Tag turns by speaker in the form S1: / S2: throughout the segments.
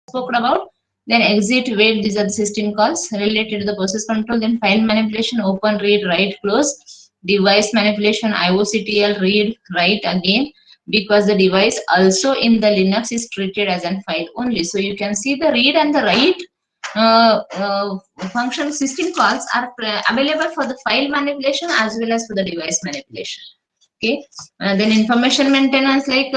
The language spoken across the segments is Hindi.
S1: spoken about. Then exit, wait, these are the system calls related to the process control. Then file manipulation, open, read, write, close. Device manipulation, IOCTL, read, write again, because the device also in the Linux is treated as a file only. So you can see the read and the write function system calls are available for the file manipulation as well as for the device manipulation. Okay, then information maintenance like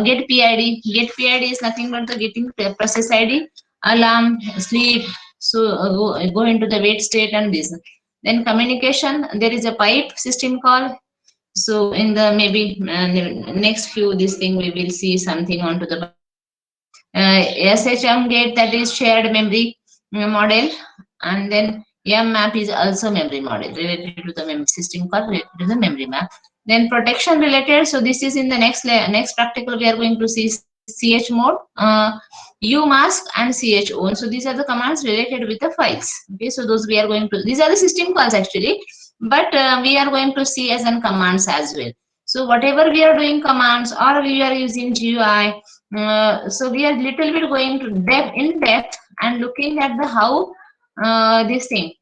S1: get PID. Get PID is nothing but the getting process ID, alarm, sleep. So go into the wait state and this. Then communication, there is a pipe system call. So in the maybe next few this thing we will see something onto the SHM gate, that is shared memory model, and then map is also memory model related to the memory system called related to the memory map. Then protection related, so this is in the next practical we are going to see CH mode, umask and CHO. So these are the commands related with the files. Okay, so those we are going to, these are the system calls actually, but we are going to see as in commands as well. So whatever we are doing commands or we are using GUI, so we are little bit going to in depth and looking at the how this thing,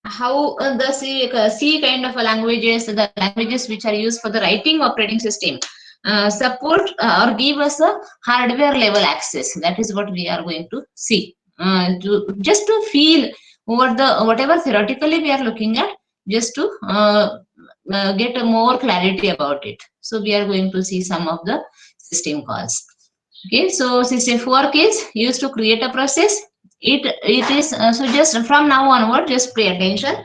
S1: how the C kind of languages, the languages which are used for the writing operating system, support or give us a hardware level access. That is what we are going to see. Just to feel what the whatever theoretically we are looking at, just to get a more clarity about it. So we are going to see some of the system calls. Okay, so system fork is used to create a process. It is so just from now onward, just pay attention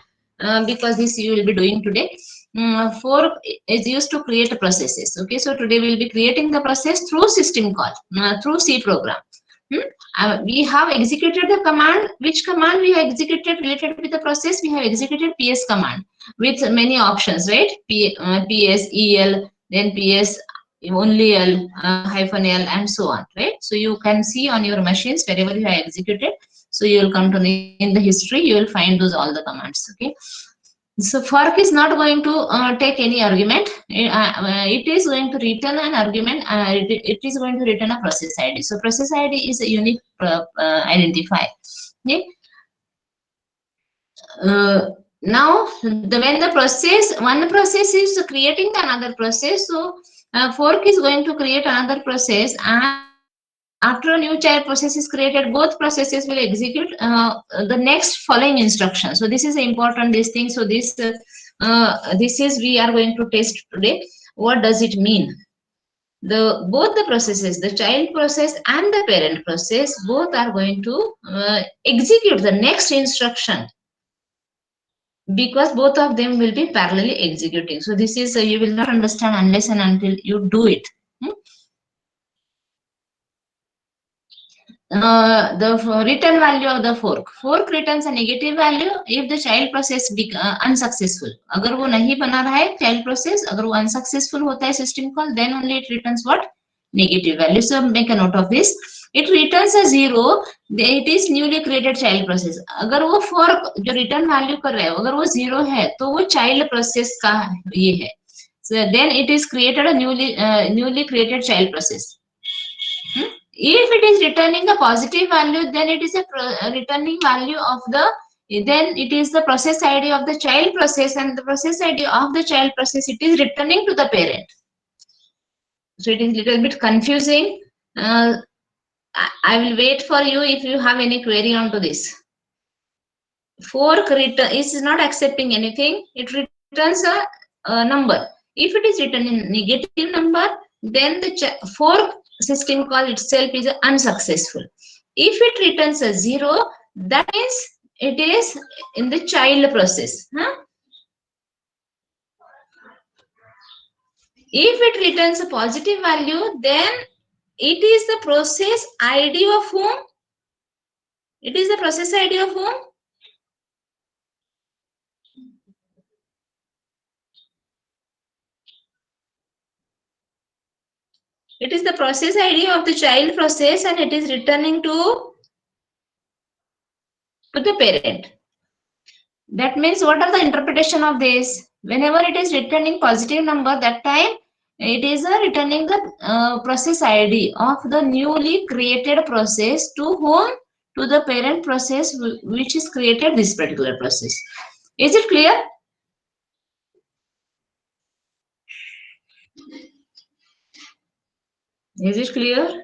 S1: because this you will be doing today. Fork is used to create processes. Okay, so today we will be creating the process through system call, through C program. We have executed the command. Which command we have executed related with the process? We have executed PS command with many options, right? PS, EL, then PS, only L, hyphen L, and so on, right? So you can see on your machines wherever you have executed. So you will come to in the history, you will find those all the commands. Okay. So fork is not going to take any argument. It is going to return an argument. It is going to return a process ID. So process ID is a unique identifier. Okay. Now, when the process, one process is creating another process, so fork is going to create another process, and after a new child process is created, both processes will execute the next following instruction. So this is important, this thing. So this is we are going to test today. What does it mean? Both the processes, the child process and the parent process, both are going to execute the next instruction, because both of them will be parallelly executing. So this is you will not understand unless and until you do it. The return value of the fork. Fork returns a negative value if the child process unsuccessful. अगर वो नहीं बना रहा है child process, अगर वो unsuccessful होता है system call, then only it returns what? Negative value. So make a note of this. It returns a 0. It is newly created child process. अगर वो fork जो return value कर रहा है, अगर वो 0 है, तो वो child process का ये है. So then it is created a newly created child process. If it is returning a positive value, then it is a returning value of the, then it is the process ID of the child process, and the process ID of the child process, it is returning to the parent. So it is little bit confusing. I will wait for you if you have any query onto this. Fork return is not accepting anything. It returns a number. If it is written in negative number, then the fork system call itself is unsuccessful. If it returns a 0, that means it is in the child process. If it returns a positive value, then it is the process ID of whom? It is the process ID of whom? It is the process ID of the child process, and it is returning to the parent. That means what are the interpretation of this? Whenever it is returning positive number, that time It is returning the process ID of the newly created process to whom? To the parent process which is created this particular process. Is it clear? Is it clear,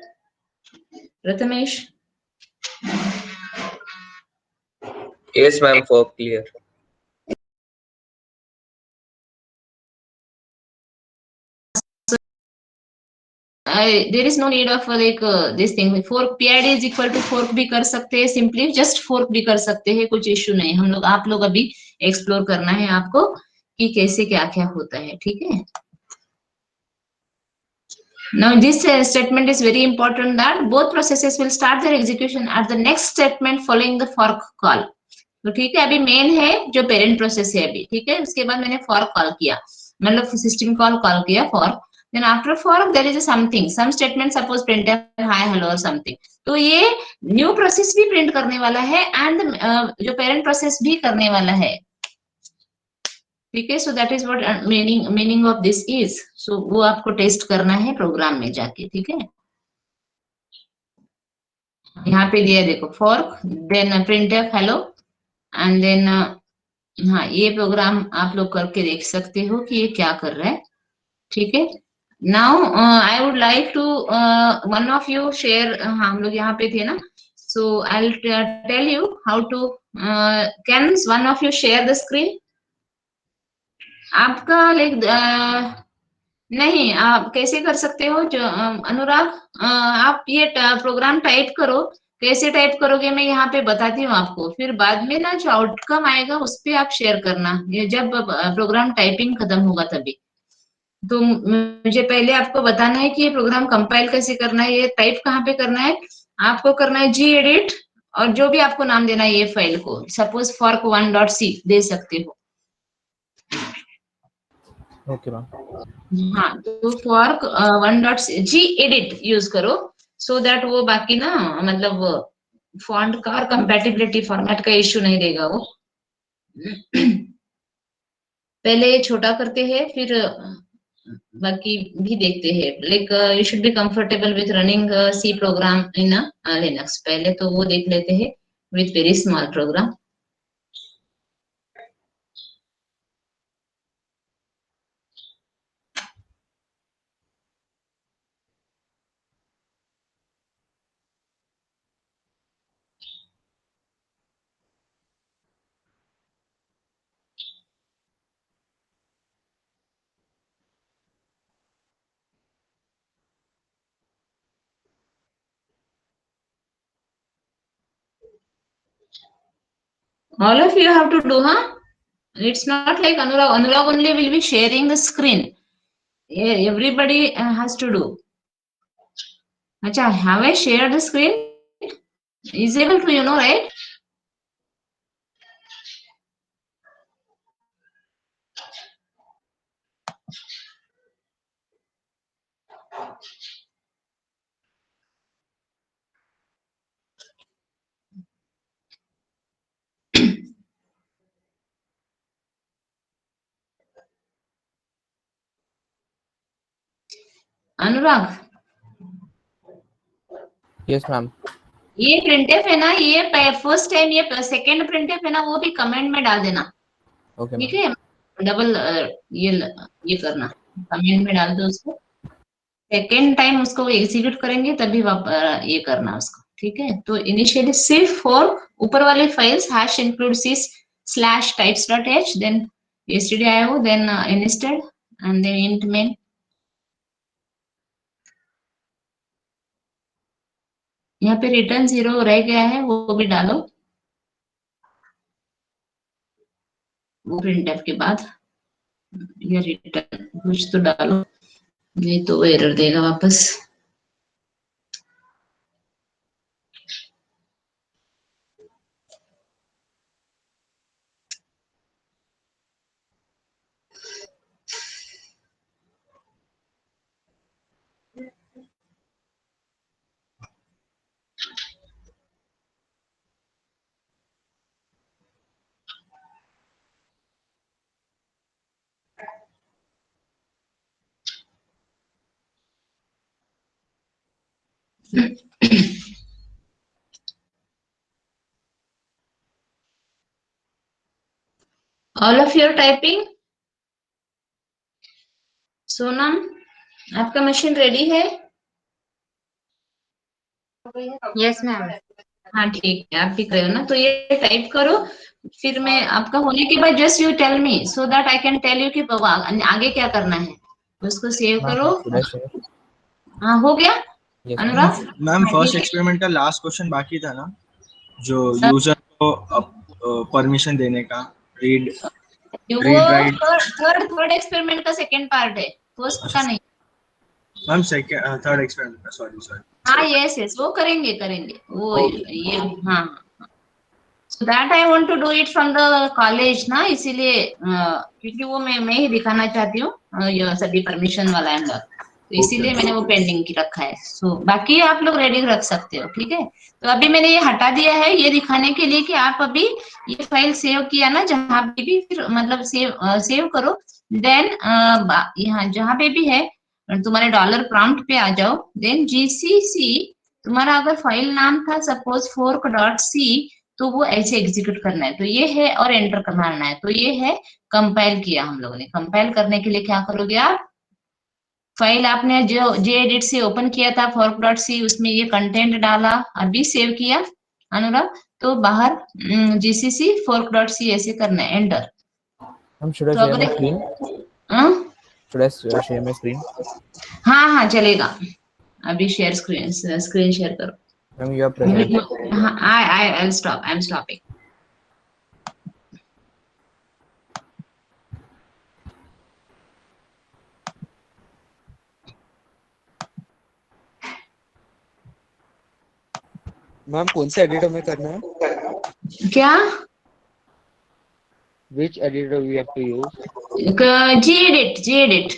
S1: Prathamesh?
S2: Yes, ma'am, for clear.
S1: There is no need of like this thing. Fork PID is equal to fork भी कर सकते हैं, simply just fork भी कर सकते हैं, कुछ इश्यू नहीं. हम लोग आप लोग अभी एक्सप्लोर करना है आपको कि कैसे क्या क्या होता है. ठीक है. Now this statement is very important that both processes will start their execution at the next statement following the fork call. तो ठीक है, अभी मेन है जो पेरेंट प्रोसेस है अभी. ठीक है, उसके बाद मैंने फॉर्क कॉल किया, मतलब सिस्टम कॉल कॉल किया fork. Then after fork there is something, some statement, suppose printf hi hello और समथिंग. तो ये न्यू प्रोसेस भी प्रिंट करने वाला है एंड जो पेरेंट प्रोसेस भी करने वाला है. ठीक है, so that is what meaning of this is. So वो आपको टेस्ट करना है प्रोग्राम में जाके. ठीक है, यहाँ पे दिया देखो fork, then printf hello and then हाँ, ये प्रोग्राम आप लोग करके देख सकते हो कि ये क्या कर रहा है. ठीक है. Now I would like to one of you share. हम लोग यहाँ पे थे ना, so I tell you how to. Can one of you share the screen? आपका लाइक नहीं, आप कैसे कर सकते हो जो अनुराग, आप ये प्रोग्राम टाइप करो. कैसे टाइप करोगे मैं यहाँ पे बताती हूँ आपको, फिर बाद में ना जो आउटकम आएगा उस पे आप शेयर करना, ये जब प्रोग्राम टाइपिंग खत्म होगा तभी. तो मुझे पहले आपको बताना है कि ये प्रोग्राम कंपाइल कैसे करना है, ये टाइप कहाँ पे करना है. आपको करना है जी एडिट, और जो भी आपको नाम देना है ये फाइल को, सपोज fork1.c दे सकते हो.
S3: Okay ma'am.
S1: हाँ, तो फॉर्क 1.g एडिट यूज करो, सो दैट वो बाकी ना, मतलब फॉन्ट का और कंपैटिबिलिटी फॉर्मेट का इश्यू नहीं देगा वो. पहले छोटा करते हैं, फिर बाकी भी देखते हैं. Like you should be comfortable with running C program in Linux. पहले तो वो देख लेते हैं with very small program. All of you have to do, huh? It's not like Anurag. Anurag only will be sharing the screen. Everybody has to do. Acha, have I shared the screen? Is able to, right? Anurag,
S3: yes ma'am.
S1: ये प्रिंटफ है ना, ये फर्स्ट टाइम, ये सेकंड प्रिंटफ है ना, वो भी कमेंट में डाल देना.
S3: ओके
S1: ठीक
S3: मैम.
S1: है, डबल ये करना, कमेंट में डाल दो उसको. सेकेंड टाइम उसको एग्जीक्यूट करेंगे तभी ये करना उसको. ठीक है, तो इनिशियली सिर्फ फॉर ऊपर वाले files hash include C slash types dot H, then stdio, then instead and then int main. यहाँ पे रिटर्न 0 रह गया है, वो भी डालो, वो प्रिंटफ के बाद ये रिटर्न कुछ तो डालो, नहीं तो वो एरर देगा वापस. All of your typing. Sonam, आपका मशीन रेडी है?
S4: Yes ma'am.
S1: हाँ ठीक है, आप लिख रहे हो ना, तो ये टाइप करो। फिर मैं आपका होने के बाद just you tell me so that I can tell you कि आगे क्या करना है। उसको सेव
S3: मैम
S1: करो।
S3: should I share?
S1: हाँ हो गया
S3: Yes,
S1: अनुराग?
S5: मैम
S1: हाँ,
S5: फर्स्ट
S1: ठीक है।
S5: एक्सपेरिमेंट का लास्ट क्वेश्चन बाकी था ना, जो
S1: सर,
S5: यूजर को परमिशन देने का, रीड
S1: वो
S5: राइट।
S1: थर्ड एक्सपेरिमेंट का सेकेंड पार्ट है, फर्स्ट का नहीं।
S5: मैम सेकंड थर्ड एक्सपेरिमेंट का, सॉरी सॉरी।
S1: हाँ यस यस, वो करेंगे करेंगे वो
S5: Okay.
S1: ये हाँ। So that I want to do it from the college ना, इसीलिए क्योंकि वो मैं ही दिखाना चाहती हूँ, ये सभी परमिशन वाला है, तो इसीलिए मैंने वो पेंडिंग की रखा है। सो बाकी आप लोग रेडी रख सकते हो, ठीक है। तो अभी मैंने ये हटा दिया है, ये दिखाने के लिए कि आप अभी ये फाइल सेव किया ना, जहाँ पे भी, फिर मतलब सेव करो। देन यहाँ जहाँ पे भी है तुम्हारे डॉलर प्रॉम्प्ट पे आ जाओ। देन जीसीसी, तुम्हारा अगर फाइल नाम था सपोज fork.c, तो वो ऐसे एग्जीक्यूट करना है, तो ये है, और एंटर करना है, तो ये है कंपाइल किया हम लोगों ने। कंपाइल करने के लिए क्या करोगे आप, फाइल आपने जो जेएडिट से ओपन किया था fork.c, उसमें ये कंटेंट डाला, अभी सेव किया अनुराग, तो बाहर जीसीसी fork.c ऐसे करना है, एंटर।
S3: Ma'am, should I
S1: तो
S3: share
S1: अगर
S3: my screen?
S1: हाँ
S3: Should I share my screen?
S1: हाँ चलेगा, अभी शेयर स्क्रीन शेयर करो।
S3: Ma'am, you are present.
S1: हाँ आई एम स्टॉपिंग।
S6: मैम कौन से एडिटर में करना है?
S1: क्या?
S6: Which editor we have to use?
S1: Gedit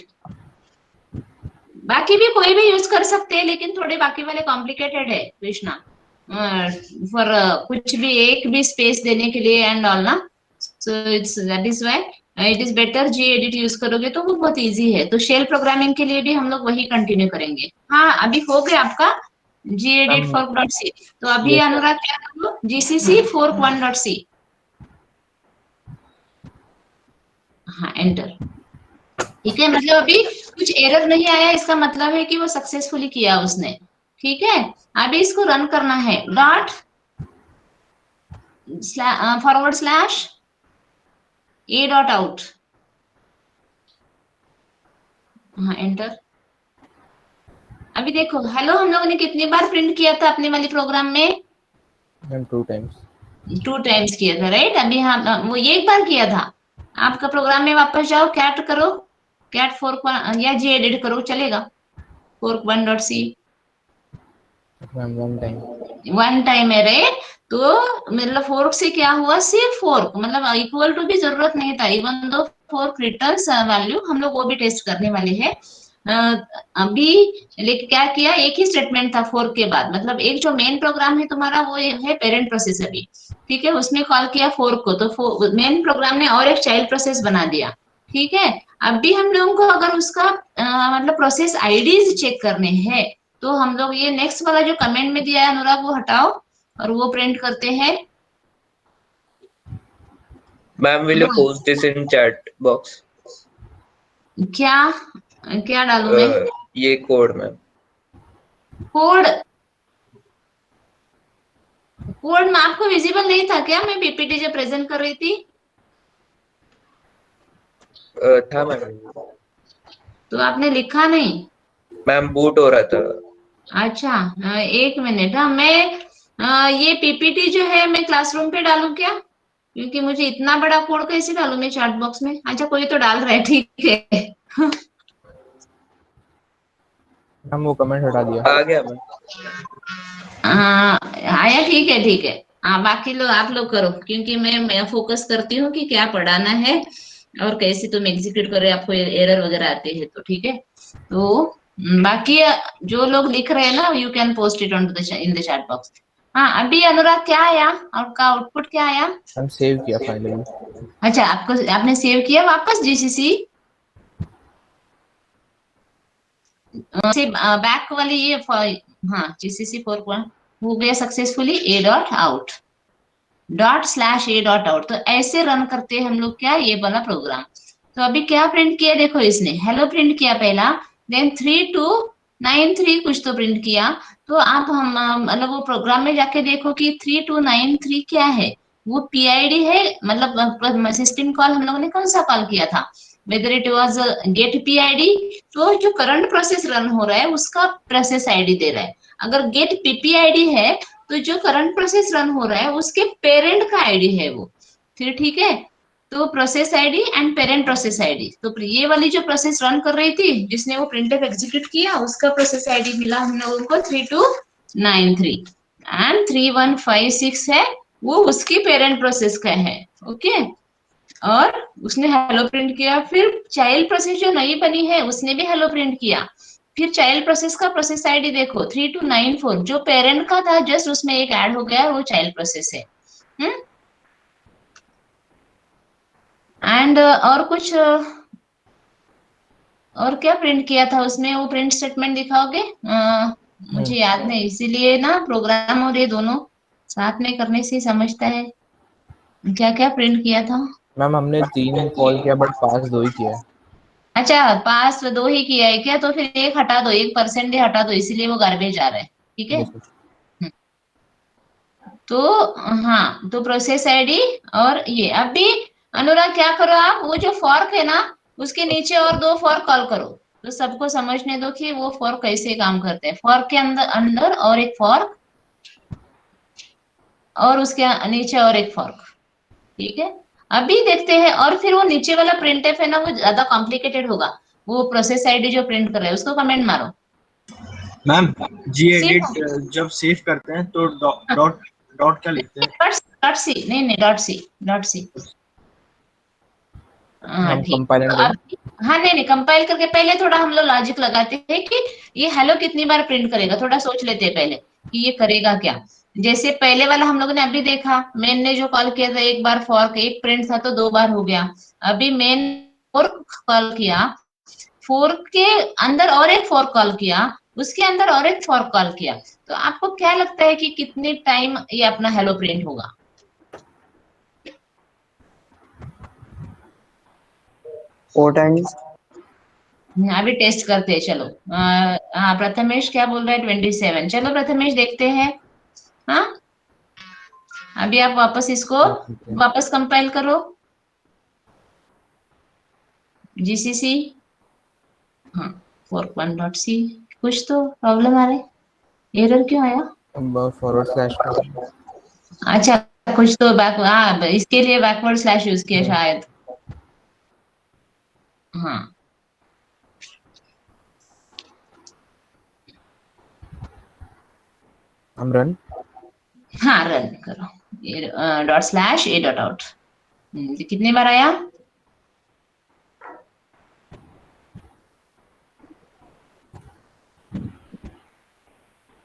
S1: बाकी भी कोई भी यूज कर सकते हैं, लेकिन थोड़े बाकी वाले कॉम्प्लिकेटेड है कृष्णा, फॉर कुछ भी एक भी स्पेस देने के लिए एंड ऑल ना। So it's that is why it is better gedit use करोगे तो वो बहुत इजी है। तो शेल प्रोग्रामिंग के लिए भी हम लोग वही कंटिन्यू करेंगे। हाँ अभी हो गया आपका जी एडिट
S3: Um,
S1: fork.c, तो अभी
S3: yes.
S1: अनुराग क्या करो, जीसीसी fork1.c, हाँ एंटर। ठीक है, मतलब अभी कुछ एरर नहीं आया, इसका मतलब है कि वो सक्सेसफुली किया उसने। ठीक है, अभी इसको रन करना है, dot forward slash A dot out, हाँ एंटर। अभी देखो हेलो हम लोगों ने कितनी बार प्रिंट किया था अपने वाले प्रोग्राम में?
S3: Ma'am, 2 times.
S1: 2 टाइम्स किया था, राइट। अभी हाँ वो एक बार किया था। आपका प्रोग्राम में वापस जाओ, कैट करो, कैट फोर्क या जी एडिट करो, चलेगा, fork1.c,
S3: Ma'am, 1 time.
S1: 1 टाइम है, राइट। तो मतलब फोर्क से क्या हुआ, सिर्फ फोर्क, मतलब इक्वल टू भी जरूरत नहीं था, even though fork returns value, हम लोग वो भी टेस्ट करने वाले हैं अभी। लेकिन क्या किया, एक ही स्टेटमेंट था फोर्क के बाद, मतलब एक जो मेन प्रोग्राम है तुम्हारा वो है पेरेंट प्रोसेस अभी, ठीक है, उसने कॉल किया फोर्क को, तो मेन प्रोग्राम ने और एक चाइल्ड प्रोसेस बना दिया। ठीक है, अभी हम लोगों को अगर उसका मतलब प्रोसेस आईडीज चेक करने हैं, तो हम लोग ये नेक्स्ट वाला जो कमेंट में दिया है अनुराग, वो हटाओ और वो प्रिंट करते हैं।
S2: Ma'am, will you post this in chat box?
S1: क्या क्या डालू मैं?
S2: ये कोड मैम।
S1: कोड कोड में आपको विजिबल नहीं था क्या, मैं पीपीटी जब प्रेजेंट कर रही थी?
S2: था मैम।
S1: तो आपने लिखा नहीं?
S2: मैम बूट हो रहा था।
S1: अच्छा, एक मिनट, हाँ मैं ये पीपीटी जो है मैं क्लासरूम पे डालूं क्या? क्योंकि मुझे इतना बड़ा कोड कैसे डालूं मैं चैट बॉक्स में? अच्छा कोई तो डाल रहा है, ठीक है।
S3: Ma'am, वो comment हटा दिया.
S2: आ गया मैम।
S1: आया, ठीक है ठीक है। हाँ बाकी लोग आप लोग करो, क्योंकि मैं फोकस करती हूँ कि क्या पढ़ाना है और कैसे तुम एग्जीक्यूट करो, आपको एरर वगैरह आते हैं तो ठीक है। तो बाकी जो लोग लिख रहे हैं ना, you can post it on to the in the chat box. हाँ अभी अनुराग क्या आया, आपका आउटपुट क्या आया?
S3: Ma'am, save किया finally.
S1: अच्छा आपने सेव किया वापस जीसीसी? से बैक वाली ये हाँ जीसीसी 4 हो गया successfully A dot out dot slash A dot out. तो ऐसे रन करते हैं हम लोग क्या ये वाला प्रोग्राम। तो अभी क्या प्रिंट किया देखो, इसने हेलो प्रिंट किया पहला, देन 3293 कुछ तो प्रिंट किया। तो आप हम मतलब वो प्रोग्राम में जाके देखो कि 3293 क्या है, वो पीआईडी है, मतलब सिस्टम कॉल हम लोगों ने कौन सा कॉल किया था, whether it was get PID. तो जो करंट प्रोसेस रन हो रहा है उसका प्रोसेस आईडी दे रहा है। अगर गेट पीपीआईडी है तो जो करंट प्रोसेस रन हो रहा है उसके पेरेंट का आईडी है वो। फिर ठीक है, तो process ID and parent process ID. तो ये वाली जो प्रोसेस रन कर रही थी जिसने वो प्रिंटफ एग्जीक्यूट किया उसका प्रोसेस आईडी मिला हम लोगों को 3293 एंड 3156 है वो उसकी पेरेंट प्रोसेस का है। ओके, और उसने हेलो प्रिंट किया। फिर चाइल्ड प्रोसेस जो नई बनी है उसने भी हेलो प्रिंट किया। फिर चाइल्ड प्रोसेस का प्रोसेस आईडी देखो 3294, जो पेरेंट का था जस्ट उसमें एक ऐड हो गया, वो चाइल्ड प्रोसेस है। एंड और कुछ और क्या प्रिंट किया था उसमें, वो प्रिंट स्टेटमेंट दिखाओगे? मुझे याद नहीं, इसीलिए ना प्रोग्राम और ये दोनों साथ में करने से समझता है। क्या क्या प्रिंट किया था?
S3: मैम हमने 3 कॉल किया बट पास 2 ही किया है।
S1: अच्छा, पास 2 ही किया है क्या? तो फिर एक हटा दो, 1% हटा दो, इसीलिए वो गार्बेज आ रहा है। ठीक है,
S3: यस
S1: तो हाँ, तो प्रोसेस आईडी और ये। अभी अनुराग क्या करो आप, वो जो फॉर्क है ना उसके नीचे और 2 फॉर्क कॉल करो, तो सबको समझने दो कि वो फॉर्क कैसे काम करते हैं। फॉर्क के अंदर अंदर और एक फॉर्क और उसके नीचे और एक फॉर्क। ठीक है, अभी देखते हैं। और फिर वो नीचे वाला प्रिंटफ है ना वो ज्यादा कॉम्प्लिकेटेड होगा, वो प्रोसेस आईडी जो प्रिंट कर रहा है उसको कमेंट मारो।
S5: मैम जी
S1: सिर्फ
S5: एडिट जब सेव करते हैं तो डॉट डॉट क्या लिखते हैं?
S1: डॉट सी, नहीं नहीं, डॉट सी। हाँ
S3: हम
S1: ठीक,
S3: कंपाइल
S1: तो
S3: करें।
S1: अब हाँ नहीं नहीं, कंपाइल करके पहले थोड़ा हम लोग लॉजिक लगाते हैं कि ये हेलो कितनी बार प्रिंट करेगा, थोड़ा सोच लेते हैं पहले कि ये करेगा क्या। जैसे पहले वाला हम लोगों ने अभी देखा, मेन ने जो कॉल किया था एक बार फॉर्क, एक प्रिंट था तो 2 बार हो गया। अभी मेन फोर्क कॉल किया, फोर्क के अंदर और एक फोर्क कॉल किया, उसके अंदर और एक फोर्क कॉल किया। तो आपको क्या लगता है कि कितने टाइम ये अपना हेलो प्रिंट होगा?
S2: 4 times.
S1: अभी टेस्ट करते हैं, चलो। हाँ, प्रथमेश क्या बोल रहा है? 27। चलो प्रथमेश देखते हैं। हाँ, अभी आप वापस इसको
S3: ठीक है।
S1: वापस कंपाइल करो, जीसीसी। हाँ, 4.1.c। कुछ तो प्रॉब्लम आ रहा है, एरर क्यों आया?
S3: अब फॉरवर्ड स्लैश का
S1: अच्छा, कुछ तो हाँ, इसके लिए बैकवर्ड स्लैश यूज किया शायद। हाँ,
S3: हम रन।
S1: हाँ रन करो, dot slash A dot out. कितने बार आया?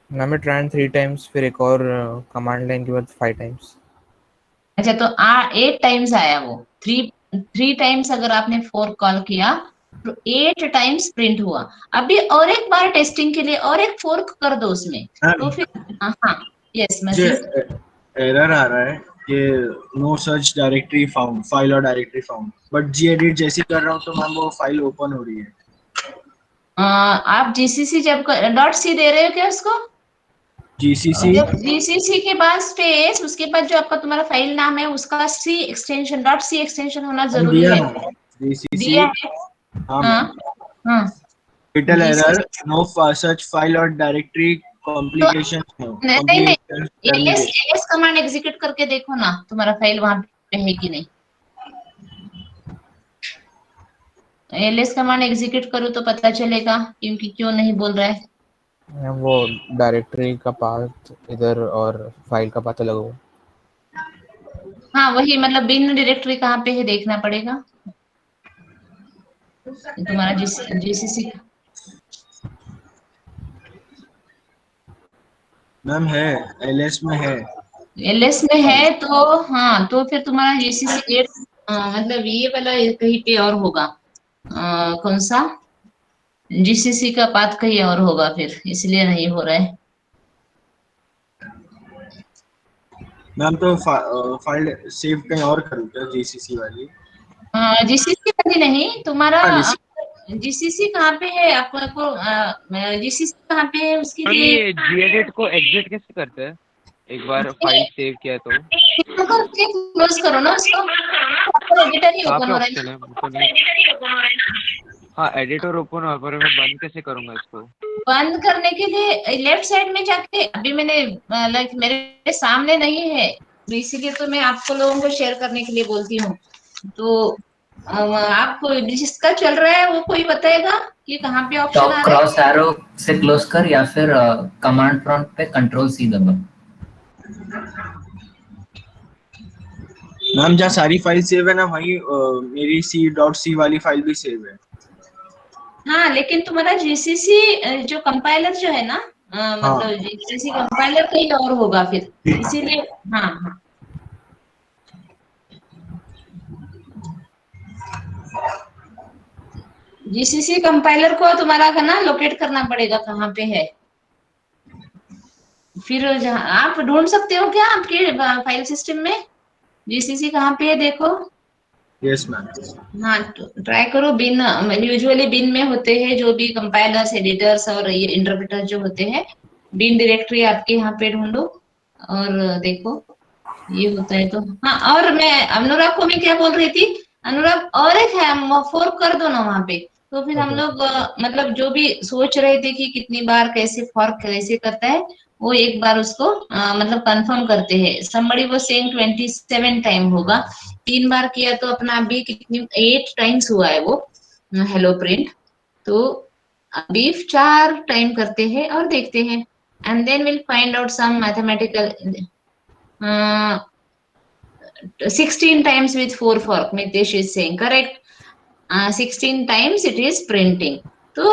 S3: मैंने ट्राई 3 टाइम्स, फिर एक और कमांड लाइन के बाद 5 टाइम्स।
S1: अच्छा, तो 8 टाइम्स आया वो। 3 टाइम्स अगर आपने 4 कॉल किया तो 8 टाइम्स प्रिंट हुआ। अभी और एक बार टेस्टिंग के लिए और एक फोर्क कर दो उसमें, तो फिर हाँ, यस
S5: मुझे
S1: मसीह।
S5: एरर आ रहा है कि नो सर्च डायरेक्टरी फाउंड, फाइल और directory found, but gedit जैसी कर रहा हूँ तो मैम वो फाइल ओपन हो रही है।
S1: आप जीसीसी जब डॉट सी दे रहे हो क्या उसको?
S5: जीसीसी
S1: जब जीसीसी के बाद स्पेस, उसके बाद जो आपका तुम्हारा फाइल नाम है उसका सी एक्सटेंशन, डॉट सी एक्सटेंशन होना
S5: हम
S1: जरूरी
S5: दिया
S1: है।
S5: ना जीसीसी।
S1: दिया है?
S5: हाँ
S1: हाँ
S5: मैम,
S1: हाँ,
S5: little error,
S1: GCC
S5: know search file और डायरेक्टरी
S1: तो
S5: कॉम्प्लिकेशन
S1: नहीं नहीं, LS
S5: terminate.
S1: LS command execute करके देखो ना तुम्हारा फाइल वहां पे है कि नहीं। एलएस कमांड एग्जीक्यूट करो तो पता चलेगा क्योंकि क्यों नहीं बोल रहा है।
S3: वो डायरेक्टरी का पाथ इधर और फाइल का पाथ अलग होगा।
S1: हाँ वही, मतलब बिन डायरेक्टरी कहाँ पे है देखना पड़ेगा तुम्हारा जीसीसी।
S5: मैम है, एलएस में है।
S1: एलएस में है तो हाँ, तो फिर तुम्हारा जीसीसी 8 मतलब ये वाला कहीं पे और होगा। कौन सा? जीसीसी का पाथ कहीं और होगा, फिर इसलिए नहीं हो रहा है।
S5: मैम तो फाइल सेव कहीं और करूँ क्या, जीसीसी वाली?
S1: जीसीसी वाली नहीं, तुम्हारा
S5: हाँ, DC
S1: जीसीसी कहाँ पे है? आपको जीसीसी कहाँ पे है उसके
S6: मैम
S1: लिए?
S6: ये gedit को एग्जिट कैसे करते हैं? एक बार फाइल सेव किया तो
S1: क्लोज करो ना उसको, एडिटर ही
S6: कहाँ
S1: ओपन
S6: पे
S1: हो रहा
S6: ऑप्शन है मुझको नहीं। हाँ एडिटर ओपन हुआ पर मैं बंद कैसे करूंगा इसको?
S1: बंद करने के लिए लेफ्ट साइड में जाके, अभी मैंने लाइक मेरे सामने नहीं है, तो इसीलिए तो मैं आपको लोगों को शेयर करने के लिए बोलती हूँ। तो आपको जिसका चल रहा है वो कोई बताएगा कि कहाँ पे ऑप्शन आ रहा है?
S7: क्रॉस एरो से क्लोज कर या फिर कमांड प्रॉम्प्ट पे कंट्रोल सी दबा।
S5: मैम जहाँ सारी फाइल सेव है ना, वहीं मेरी C.C वाली फाइल भी सेव है।
S1: हाँ, लेकिन तुम्हारा जीसीसी जो कंपाइलर जो है ना, मतलब जीसीसी कंपाइलर कहीं और होगा फिर, इसीलिए। हाँ हाँ, जीसीसी कंपाइलर को तुम्हारा का ना लोकेट करना पड़ेगा कहाँ पे है। फिर जहाँ आप ढूंढ सकते हो क्या आपके फाइल सिस्टम में जीसीसी कहाँ पे है, देखो।
S5: Yes ma'am.
S1: हाँ, ट्राई करो। बिन यूजुअली बिन में होते हैं जो भी कंपाइलर्स, एडिटर्स और ये इंटरप्रेटर जो होते हैं, बिन डायरेक्टरी आपके यहाँ पे ढूंढो और देखो ये होता है तो। हाँ, और मैं अनुराग को मैं क्या बोल रही थी, अनुराग और एक है, फोर्क कर दो ना वहां पे, तो फिर हम लोग मतलब जो भी सोच रहे थे कि कितनी बार कैसे फॉर्क कैसे करता है, वो एक बार उसको मतलब कंफर्म करते हैं। somebody was saying 27 टाइम होगा, 3 बार किया तो अपना अभी कितनी 8 टाइम्स हुआ है वो हेलो प्रिंट। तो अभी 4 टाइम करते हैं और देखते हैं, and then will find out some mathematical 16 times with 4 fork, Mitesh is saying correct. 16 times it is printing. तो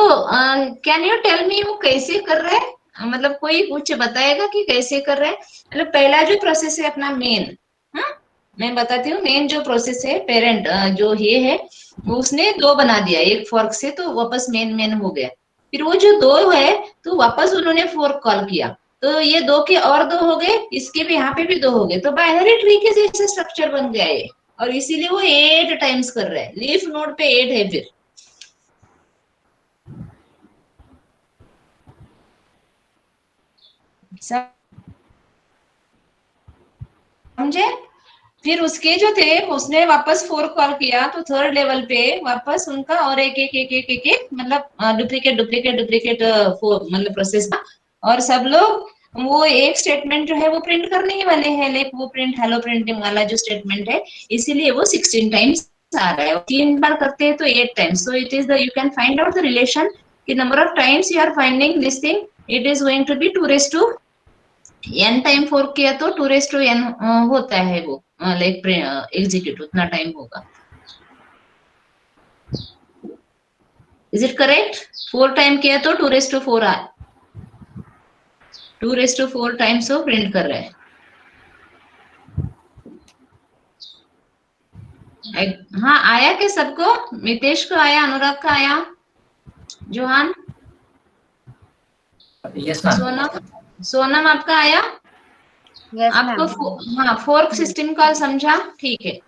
S1: कैन यू टेल मी वो कैसे कर रहा है? मतलब कोई कुछ बताएगा कि कैसे कर रहा है? मतलब पहला जो प्रोसेस है अपना मेन, हाँ मैं बताती हूँ, मेन जो प्रोसेस है पेरेंट जो ये है, वो उसने 2 बना दिया एक फॉर्क से, तो वापस मेन मेन हो गया। फिर वो जो 2 है तो वापस उन्होंने फोर्क कॉल किया, तो ये 2 के और 2 हो गए, इसके भी यहाँ पे भी 2 हो गए, तो बाइनरी ट्री के जैसे स्ट्रक्चर बन गया ये, और इसीलिए वो 8 टाइम्स कर रहा है। लीफ नोड पे 8 है फिर, समझे? फिर उसके जो थे उसने वापस 4 कॉल किया, तो थर्ड लेवल पे वापस उनका और एक एक एक एक एक, एक मतलब डुप्लीकेट डुप्लीकेट डुप्लीकेट मतलब प्रोसेस था, और सब लोग वो एक स्टेटमेंट जो है वो प्रिंट करने ही वाले हैं, लाइक वो प्रिंट हेलो प्रिंटिंग वाला जो स्टेटमेंट है, इसीलिए वो 16 टाइम्स आ रहा है। 3 बार करते हैं तो 8 times, so it is the, you can find out the relation कि number of times you are finding this thing, it is going to be 2 n time 4 किया तो 2n होता है वो, लाइक एग्जीक्यूट उतना टाइम होगा। Is it correct? 4 टाइम किया तो 2 4 आ 2 4 टाइम्स वो प्रिंट कर रहा है। हाँ, आया क्या सबको? मितेश को आया, अनुराग का आया, Johan,
S7: yes ma'am.
S1: Sonam, Sonam आपका आया?
S4: यस
S1: आपको
S4: मैम।
S1: हाँ फोर्क सिस्टम कॉल समझा? ठीक है,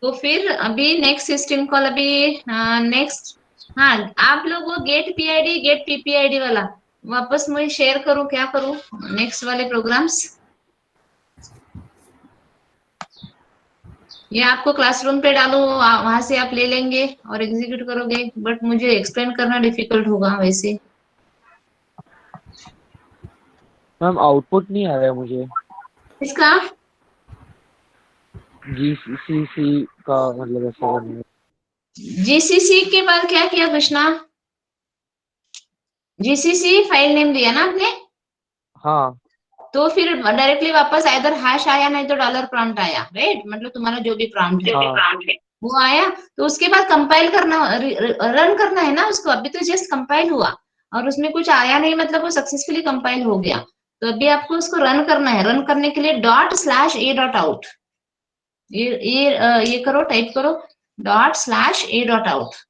S1: तो फिर अभी नेक्स्ट सिस्टम कॉल, अभी नेक्स्ट, हाँ आप लोग वो गेट पीआईडी गेट पीपीआईडी वाला वापस मुझे शेयर करूं, क्या करूं नेक्स्ट वाले प्रोग्राम्स? ये आपको क्लासरूम पे डालो, वहां से आप ले लेंगे और एग्जीक्यूट करोगे, बट मुझे एक्सप्लेन करना डिफिकल्ट होगा वैसे।
S6: मैम आउटपुट नहीं आ रहा है मुझे
S1: इसका
S6: जीसीसी का, मतलब ऐसा करने में।
S1: जीसीसी के बाद क्या किया कृष्णा? जीसीसी फाइल नेम दिया ना आपने,
S6: हाँ
S1: तो फिर डायरेक्टली वापस इधर हैश आया, नहीं तो डॉलर प्रॉम्प्ट आया, राइट? मतलब तुम्हारा जो भी प्रॉम्प्ट है
S6: हाँ
S1: वो आया, तो उसके बाद कंपाइल करना, रन करना है ना उसको। अभी तो जस्ट कंपाइल हुआ और उसमें कुछ आया नहीं, मतलब वो सक्सेसफुली कंपाइल हो गया, तो अभी आपको उसको रन करना है। रन करने के लिए ./a.out, ये करो, टाइप करो ./a.out।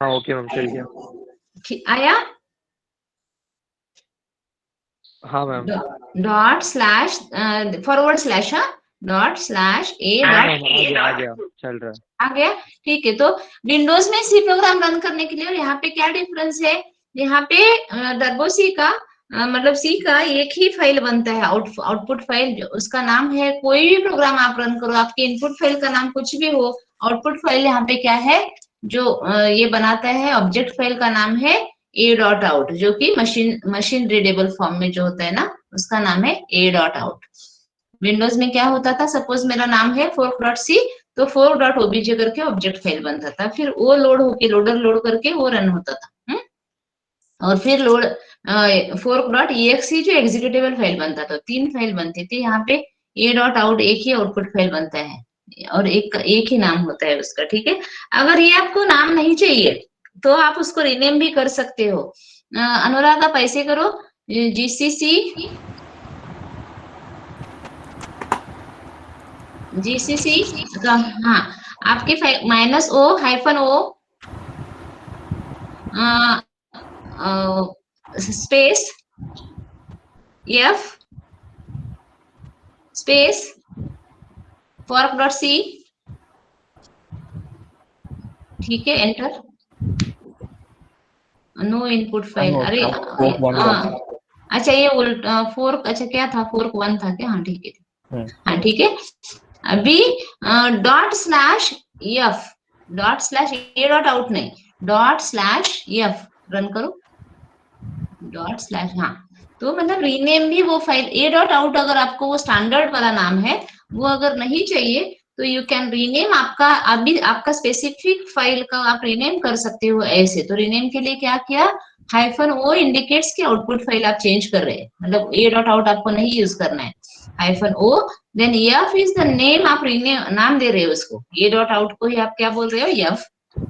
S6: हाँ ओके मैम चल गया।
S1: आया?
S6: हाँ ma'am.
S1: Dot slash forward slash, dot slash A
S6: हाँ
S1: डॉट
S6: मैम आ गया चल रहा है।
S1: आ गया। ठीक है, तो विंडोज में सी प्रोग्राम रन करने के लिए और यहाँ पे क्या डिफरेंस है? यहाँ पे टर्बो सी का मतलब सी का एक ही फाइल बनता है, आउटपुट फाइल, उसका नाम है, कोई भी प्रोग्राम आप रन करो, आपके इनपुट फाइल का नाम कुछ भी हो, आउटपुट फाइल यहाँ पे क्या है जो ये बनाता है, ऑब्जेक्ट फाइल का नाम है ए डॉट आउट, जो कि मशीन रीडेबल फॉर्म में जो होता है ना, उसका नाम है ए डॉट आउट। विंडोज में क्या होता था, सपोज मेरा नाम है fork डॉट सी, तो fork डॉट ओबीजे करके ऑब्जेक्ट फाइल बनता था, फिर वो लोड होके लोडर लोड करके वो रन होता था। और फिर लोड fork डॉट exe जो एग्जीक्यूटेबल फाइल बनता था, 3 फाइल बनती थी। यहाँ पे ए डॉट आउट एक ही आउटपुट फाइल बनता है और एक ही नाम होता है उसका। ठीक है, अगर ये आपको नाम नहीं चाहिए तो आप उसको रिनेम भी कर सकते हो। अनुराग आप ऐसे करो, जीसीसी का, हाँ, आपके -o space f space fork dot C, ठीक है, एंटर। नो इनपुट फाइल, अरे अच्छा ये उल्टा फोर्क, अच्छा क्या था, फोर्क 1 था क्या? हाँ ठीक है, हाँ ठीक है। अभी dot slash F, dot slash A dot out नहीं, डॉट स्लैश एफ रन करो, डॉट स्लैश, हाँ, तो मतलब रीनेम भी वो फाइल ए डॉट आउट, अगर आपको वो स्टैंडर्ड वाला नाम है वो अगर नहीं चाहिए तो यू कैन रीनेम, आपका अभी आपका स्पेसिफिक फाइल का आप रीनेम कर सकते हो ऐसे। तो रीनेम के लिए क्या किया, -o इंडिकेट्स की आउटपुट फाइल आप चेंज कर रहे हैं, मतलब ए डॉट आउट आपको नहीं यूज करना है, -o then F is the name, आप रीनेम नाम दे रहे हो उसको, ए डॉट आउट को ही आप क्या बोल रहे हो, एफ,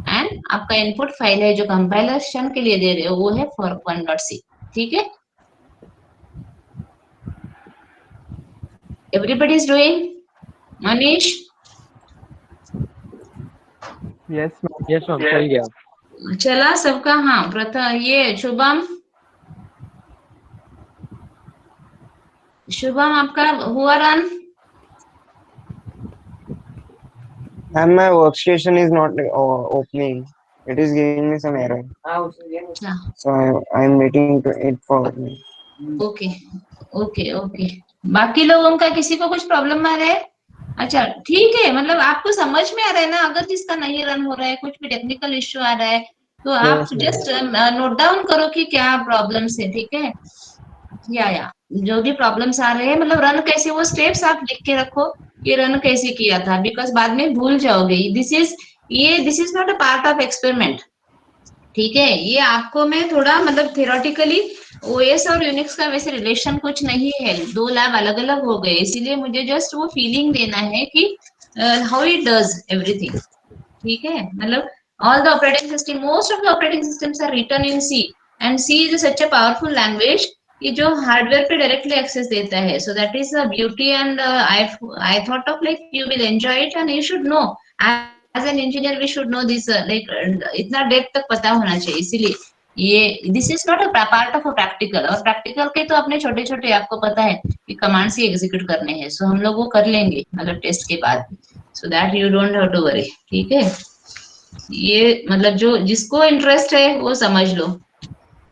S1: एंड आपका इनपुट फाइल है जो कंपाइलेशन के लिए दे रहे हो वो है fork1.c। ठीक है, everybody is doing? Manish?
S6: Yes ma'am चल गया।
S1: चला सबका? हाँ, प्रथम ये शुभम आपका हुआ run?
S8: And my workstation is not opening. It is giving me some error. So I'm waiting to it for me.
S1: Okay okay okay, बाकी लोगों का किसी को कुछ प्रॉब्लम आ रहा है? अच्छा ठीक है, मतलब आपको समझ में आ रहा है ना, अगर जिसका नहीं रन हो रहा है, कुछ भी टेक्निकल इश्यू आ रहा है तो आप जस्ट नोट डाउन करो कि क्या प्रॉब्लम्स है। ठीक है, या जो भी प्रॉब्लम्स आ रहे हैं, मतलब रन कैसे, वो स्टेप्स आप लिख के रखो कि रन कैसे किया था, बिकॉज बाद में भूल जाओगे। This is not a part of experiment. ठीक है, ये आपको मैं थोड़ा मतलब थियोरेटिकली ओएस और यूनिक्स का वैसे रिलेशन कुछ नहीं है, 2 लैब अलग अलग हो गए, इसीलिए मुझे जस्ट वो फीलिंग देना है कि हाउ इट डज एवरीथिंग। ठीक है, मतलब all the operating system, most of the operating systems are written in C, and C is such a powerful language कि जो हार्डवेयर पे डायरेक्टली एक्सेस देता है, so that is the beauty, and I thought of like you will enjoy it and you should know, as an engineer we should know this, like इतना डेप्थ तक पता होना चाहिए। इसीलिए ये this is not a part of a practical, और प्रैक्टिकल के तो अपने छोटे छोटे आपको पता है कि कमांड से एग्जीक्यूट करने हैं, सो हम लोग वो कर लेंगे मतलब टेस्ट के बाद, so that you don't have to worry. ठीक है, ये मतलब जो जिसको इंटरेस्ट है वो समझ लो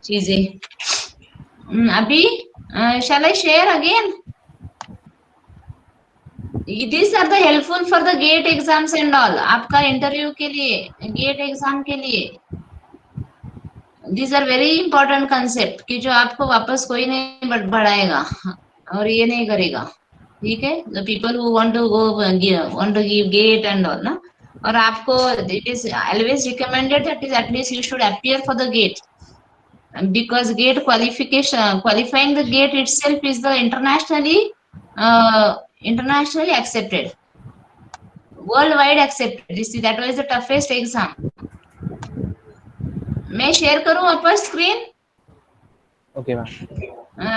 S1: चीजें। अभी shall I share again? These are the helpful for the GATE exams and all, आपका इंटरव्यू के लिए, गेट एग्जाम के लिए these are very important concept कि जो आपको वापस कोई नहीं बढ़ाएगा और ये नहीं करेगा। ठीक है, the people who want to give GATE and all ना, और आपको it is always recommended that is at least you should appear for the GATE, because GATE qualifying the GATE itself is the internationally accepted, worldwide accepted, that was the toughest exam। मैं शेयर करूं वापस स्क्रीन?
S3: Okay ma'am.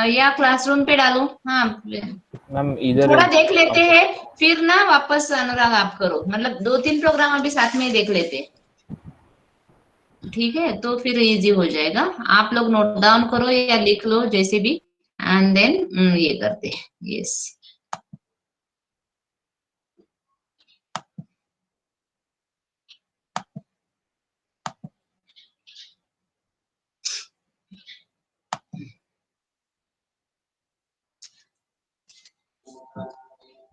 S1: या क्लासरूम पे डालूं? हाँ
S3: मैम इधर
S1: थोड़ा देख लेते हैं, फिर ना वापस अनुराग आप करो, मतलब 2-3 प्रोग्राम अभी साथ में ही देख लेते। ठीक है, तो फिर इजी हो जाएगा। आप लोग नोट डाउन करो या लिख लो जैसे भी, एंड देन ये करते हैं। यस,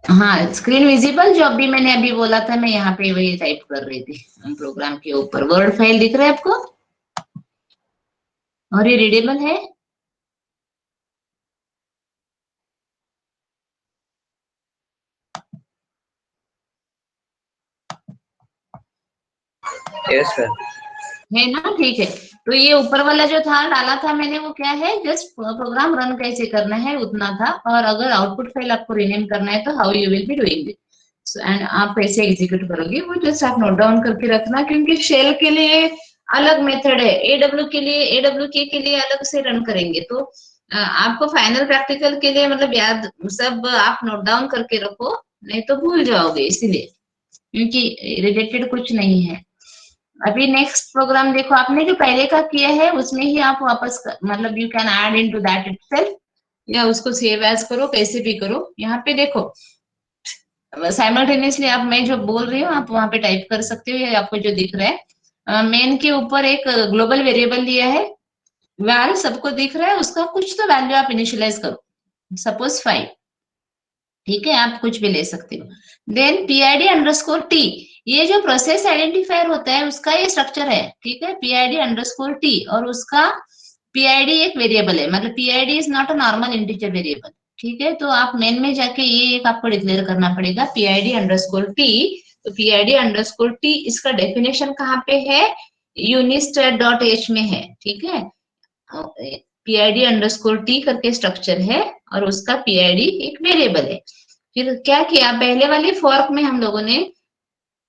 S1: हाँ, स्क्रीन विजिबल जो अभी मैंने अभी बोला था, मैं यहाँ पे वही टाइप कर रही थी प्रोग्राम के ऊपर। वर्ड फाइल दिख रहा है आपको, और ये रीडेबल है।
S2: Yes, sir.
S1: है ना? ठीक है, तो ये ऊपर वाला जो था डाला था मैंने, वो क्या है, जस्ट प्रोग्राम रन कैसे करना है उतना था। और अगर आउटपुट फाइल आपको रिनेम करना है तो how you will be doing it, and आप कैसे एग्जीक्यूट करोगे वो जस्ट आप नोट डाउन करके रखना, क्योंकि शेल के लिए अलग मेथड है, एडब्ल्यू के लिए, एडब्ल्यू के लिए अलग से रन करेंगे। तो आपको फाइनल प्रैक्टिकल के लिए मतलब याद सब आप नोट डाउन करके रखो, नहीं तो भूल जाओगे, इसीलिए, क्योंकि रिलेटेड कुछ नहीं है। अभी नेक्स्ट प्रोग्राम देखो, आपने जो पहले का किया है उसमें ही आप वापस मतलब you can add into that itself, या उसको सेव एज करो, कैसे भी करो। यहाँ पे देखो साइमल्टेनियसली आप, मैं जो बोल रही हूँ आप वहां पे टाइप कर सकते हो, ये आपको जो दिख रहा है मेन के ऊपर एक ग्लोबल वेरिएबल दिया है, वैल्यू सबको दिख रहा है, उसका कुछ तो वैल्यू आप इनिशियलाइज करो, सपोज 5। ठीक है, आप कुछ भी ले सकते हो। देन पीआईडी अंडरस्कोर टी, ये जो प्रोसेस आइडेंटिफायर होता है उसका ये स्ट्रक्चर है। ठीक है, पीआईडी अंडरस्कोर टी, और उसका पीआईडी एक वेरिएबल है, मतलब PID is not a normal integer variable. ठीक है, तो आप मेन में जाके ये एक आपको डिक्लेयर करना पड़ेगा, पीआईडी अंडरस्कोर टी। तो पीआईडी अंडरस्कोर टी, इसका डेफिनेशन कहाँ पे है, यूनिस्टेट डॉट एच में है। ठीक है, पीआईडी अंडरस्कोर टी करके स्ट्रक्चर है, और उसका पीआईडी एक वेरिएबल है। फिर क्या किया, पहले वाले फॉर्क में हम लोगों ने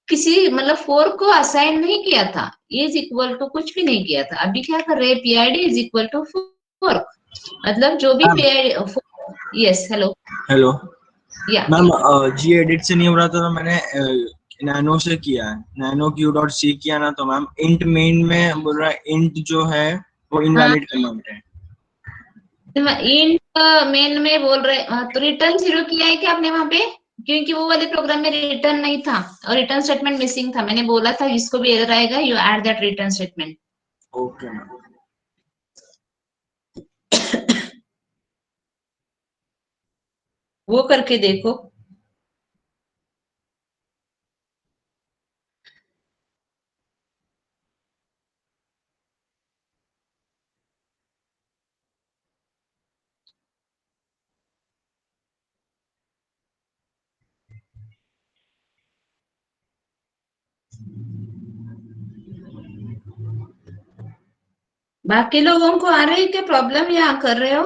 S1: किसी मतलब फोर्क को असाइन नहीं किया था, इज इक्वल टू कुछ भी नहीं किया था। अभी क्या कर रहे हैं, PID is equal to fork, मतलब जो भी
S5: ma'am
S1: PID. Yes, hello,
S5: hello
S1: या
S5: मैम, जी एडिट से नहीं हो रहा था तो मैंने नैनो से किया है, नैनो क्यू डॉट सी किया ना, तो मैम इंट मेन में बोल रहा है इंट जो है वो इनवैलिड कमेंट है।
S1: इंट मेन में बोल रहे तो रिटर्न 0 किया है क्या आपने वहां पे, क्योंकि वो वाले प्रोग्राम में रिटर्न नहीं था और रिटर्न स्टेटमेंट मिसिंग था। मैंने बोला था इसको भी एरर आएगा, you add that return statement.
S5: Okay ma'am.
S1: वो करके देखो। बाकी लोगों को आ रही है क्या प्रॉब्लम, या कर रहे हो?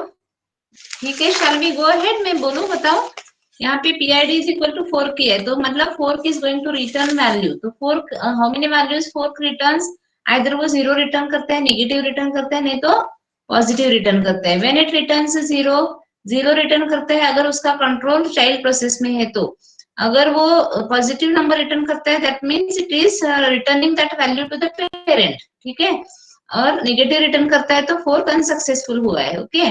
S1: ठीक है, शैल वी गो अहेड, मैं बोलूं, बताओ। यहाँ पे PID is equal to fork है, तो मतलब fork is going to return value. तो fork how many values fork returns, either वो 0 रिटर्न करता है, नेगेटिव रिटर्न करता है, नहीं तो पॉजिटिव रिटर्न करता है। व्हेन इट रिटर्न्स 0, 0 रिटर्न करता है अगर उसका कंट्रोल चाइल्ड प्रोसेस में है तो। अगर वो पॉजिटिव नंबर रिटर्न करता है, that means it is returning that value to the parent. ठीक है, और नेगेटिव रिटर्न करता है तो फोर्क अनसक्सेसफुल हुआ है। ओके,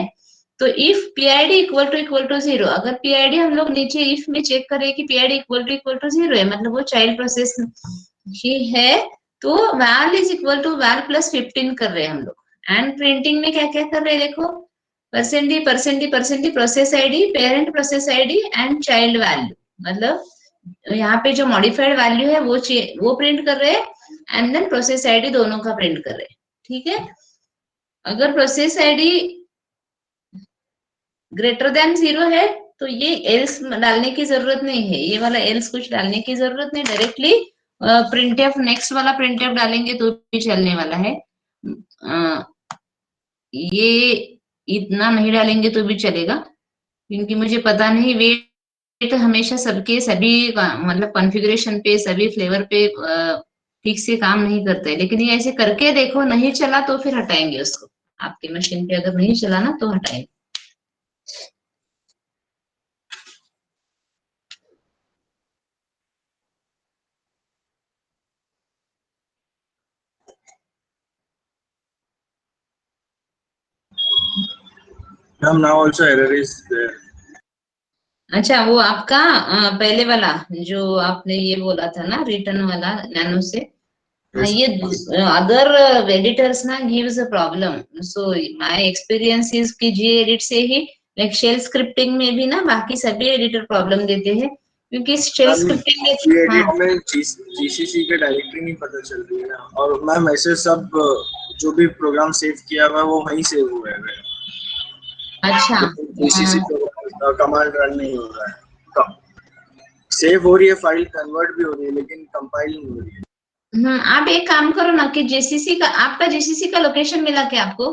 S1: तो इफ पीआईडी इक्वल टू 0, अगर पीआईडी हम लोग नीचे इफ में चेक करें कि पीआईडी इक्वल टू 0 है, मतलब वो चाइल्ड प्रोसेस ही है, तो val is equal to val plus 15 कर रहे हैं हम लोग। एंड प्रिंटिंग में क्या क्या कर रहे हैं देखो, percent D process ID, parent process ID and child value, मतलब यहाँ पे जो मॉडिफाइड वैल्यू है वो प्रिंट कर रहे हैं, एंड देन प्रोसेस आईडी दोनों का प्रिंट कर रहे हैं। ठीक है, अगर प्रोसेस आईडी ग्रेटर देन 0 है तो ये एल्स डालने की जरूरत नहीं है, ये वाला एल्स कुछ डालने की जरूरत नहीं, डायरेक्टली प्रिंटफ नेक्स्ट वाला प्रिंटफ डालेंगे तो भी चलने वाला है। अ, ये इतना नहीं डालेंगे तो भी चलेगा, क्योंकि मुझे पता नहीं वेट हमेशा सबके सभी मतलब कॉन्फ़िगरेशन पे सभी फ्लेवर पे ठीक से काम नहीं करता है। लेकिन ये ऐसे करके देखो, नहीं चला तो फिर हटाएंगे उसको, आपके मशीन पे अगर नहीं चला ना तो हटाएंगे।
S5: Ma'am, now also error is there.
S1: अच्छा, वो आपका पहले वाला जो आपने ये बोला था ना रिटर्न वाला नैनो से,
S5: Yes.
S1: ये अदर एडिटर्स ना gives a problem. So my experience is कि जी एडिट से ही लाइक शेल स्क्रिप्टिंग में भी ना बाकी सभी एडिटर प्रॉब्लम देते हैं क्योंकि शेल
S5: मैम,
S1: स्क्रिप्टिंग में
S5: Gedit में GCC के डायरेक्टरी नहीं पता चल रही है ना, और मैम ऐसे सब जो भी प्रोग्राम सेव किया हुआ है वो वहीं सेव हुआ है.
S1: अच्छा,
S5: GCC कमांड रन नहीं हो रहा है. सेव हो रही है फाइल, कन्वर्ट भी हो रही है, लेकिन कंपाइल नहीं हो रही है.
S1: आप एक काम करो ना कि जेसीसी का आपका जेसीसी का लोकेशन मिला क्या आपको?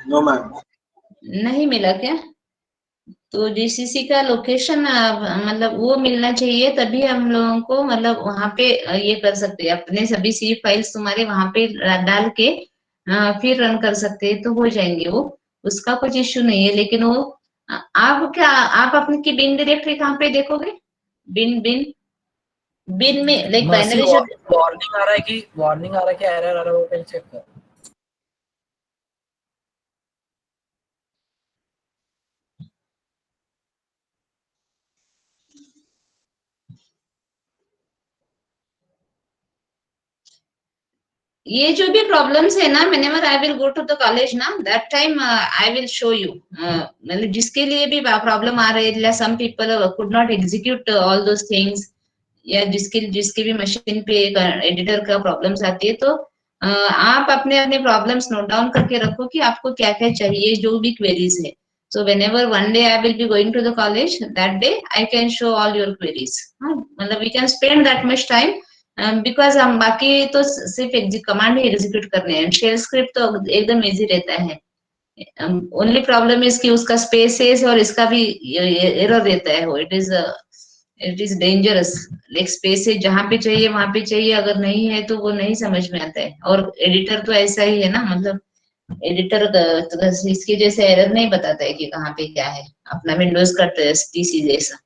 S5: No ma'am.
S1: नहीं मिला क्या? तो जीसीसी का लोकेशन मतलब वो मिलना चाहिए, तभी हम लोगों को मतलब वहां पे ये कर सकते हैं, अपने सभी सी फाइल्स तुम्हारे वहां पे डाल के फिर रन कर सकते हैं तो हो जाएंगे वो, उसका कुछ इश्यू नहीं है. लेकिन वो आप क्या आप अपनी की बिन डायरेक्टरी कहाँ पे देखोगे? बिन बिन बिन में लाइक बाइनरी जो
S9: वार्निंग आ रहा है कि एरर आ रहा है, वो पहले चेक कर.
S1: ये जो भी प्रॉब्लम्स है ना, whenever I will go to the college ना, that time I will show you. मतलब जिसके लिए भी प्रॉब्लम आ रही है, some people could not execute all those things, या जिसके भी मशीन पे एडिटर का प्रॉब्लम्स आती है, तो आप अपने अपने प्रॉब्लम्स नोट डाउन करके रखो कि आपको क्या क्या चाहिए, जो भी क्वेरीज है. So whenever one day I will be going to the college, that day I can show all your queries. मतलब we can spend that much time. Because हम बाकी तो सिर्फ कमांड ही एग्जीक्यूट करने हैं. शेल स्क्रिप्ट तो एकदम इजी रहता है. ओनली प्रॉब्लम इज कि उसका स्पेसेस और इसका भी एरर रहता है. वो it is dangerous. Like spaces जहां पे चाहिए वहां पे चाहिए, अगर नहीं है तो वो नहीं समझ में आता है. और एडिटर तो ऐसा ही है ना, मतलब एडिटर तो इसके जैसे एरर नहीं बताता है कि कहाँ पे क्या है, अपना विंडोज का टीसी जैसा.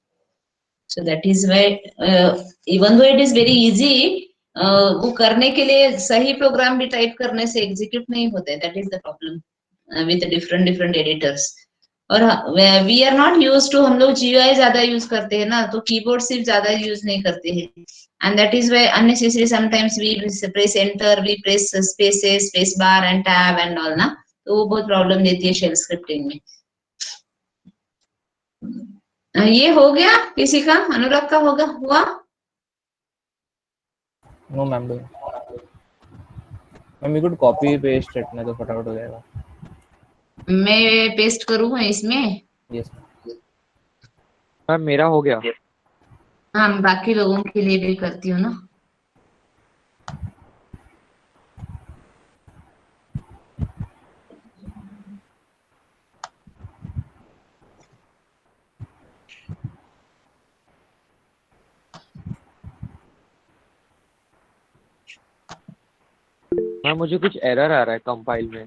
S1: So that is why even though it is very easy, वो करने के लिए सही प्रोग्राम भी टाइप करने से एग्जीक्यूट नहीं होते. That is the problem with different editors. और we are not use to, हम लोग जीयूआई ज्यादा यूज करते हैं ना, तो कीबोर्ड सिर्फ ज्यादा यूज नहीं करते हैं. And that is why unnecessary sometimes we press enter, we press spaces, space bar and tab and all ना, तो वो बहुत प्रॉब्लम देती है शेल स्क्रिप्टिंग में. ये हो गया किसी का? अनुराग का होगा हुआ?
S3: No ma'am. Ma'am you could copy paste it ना, तो फटाफट हो जाएगा.
S1: मैं पेस्ट करूँ इसमें?
S3: यस
S6: मैम मेरा हो गया.
S1: हाँ, बाकी लोगों के लिए भी करती हूँ ना.
S6: मैम मुझे कुछ एरर आ रहा है कंपाइल में.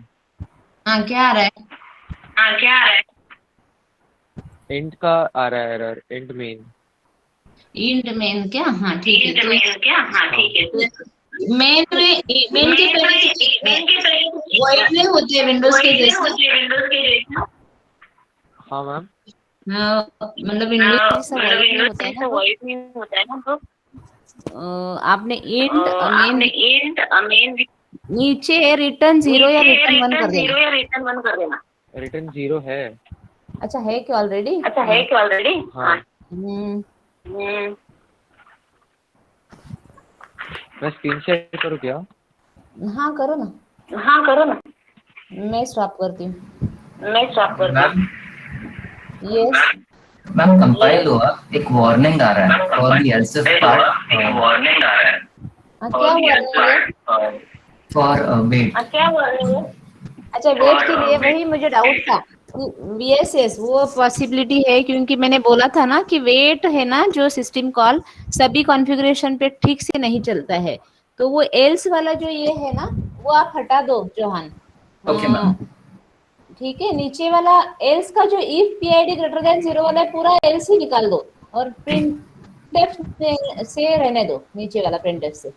S1: हाँ, क्या आ रहा है?
S6: इंट का आ रहा है error, int main.
S1: Int main क्या? हाँ ठीक है. तो मेन के पहले वॉइड में होते हैं विंडोज के जैसे.
S6: हाँ मैम.
S1: मतलब विंडोज जैसा वॉइड में होता है ना, तो आपने इंट मेन नीचे रिटर्न 0 या रिटर्न 1 कर देना.
S6: रिटर्न 0 है.
S1: अच्छा है क्या ऑलरेडी?
S6: हाँ. मैं स्क्रीन शेयर करूँ क्या?
S1: हाँ करो ना. मैं स्टॉप करती हूँ.
S7: Ma'am
S1: yes.
S7: मैम कंपाइल हुआ, एक वार्निंग आ रहा है फॉर द एल्सिफ पार्ट,
S1: क्या हुआ?
S7: For wait.
S1: अच्छा, वेट के लिए वही मुझे डाउट था. यस, वो पॉसिबिलिटी है, क्योंकि मैंने बोला था ना कि वेट है ना जो सिस्टम कॉल सभी कॉन्फ़िगरेशन पे ठीक से नहीं चलता है, तो वो एल्स वाला जो ये है ना वो आप हटा दो जोहान.
S7: Okay ma'am.
S1: ठीक है, नीचे वाला एल्स का जो इफ PID ग्रेटर देन 0 वाला है, पूरा एल्स ही निकाल दो और प्रिंटफ से रहने दो, नीचे वाला प्रिंटफ से.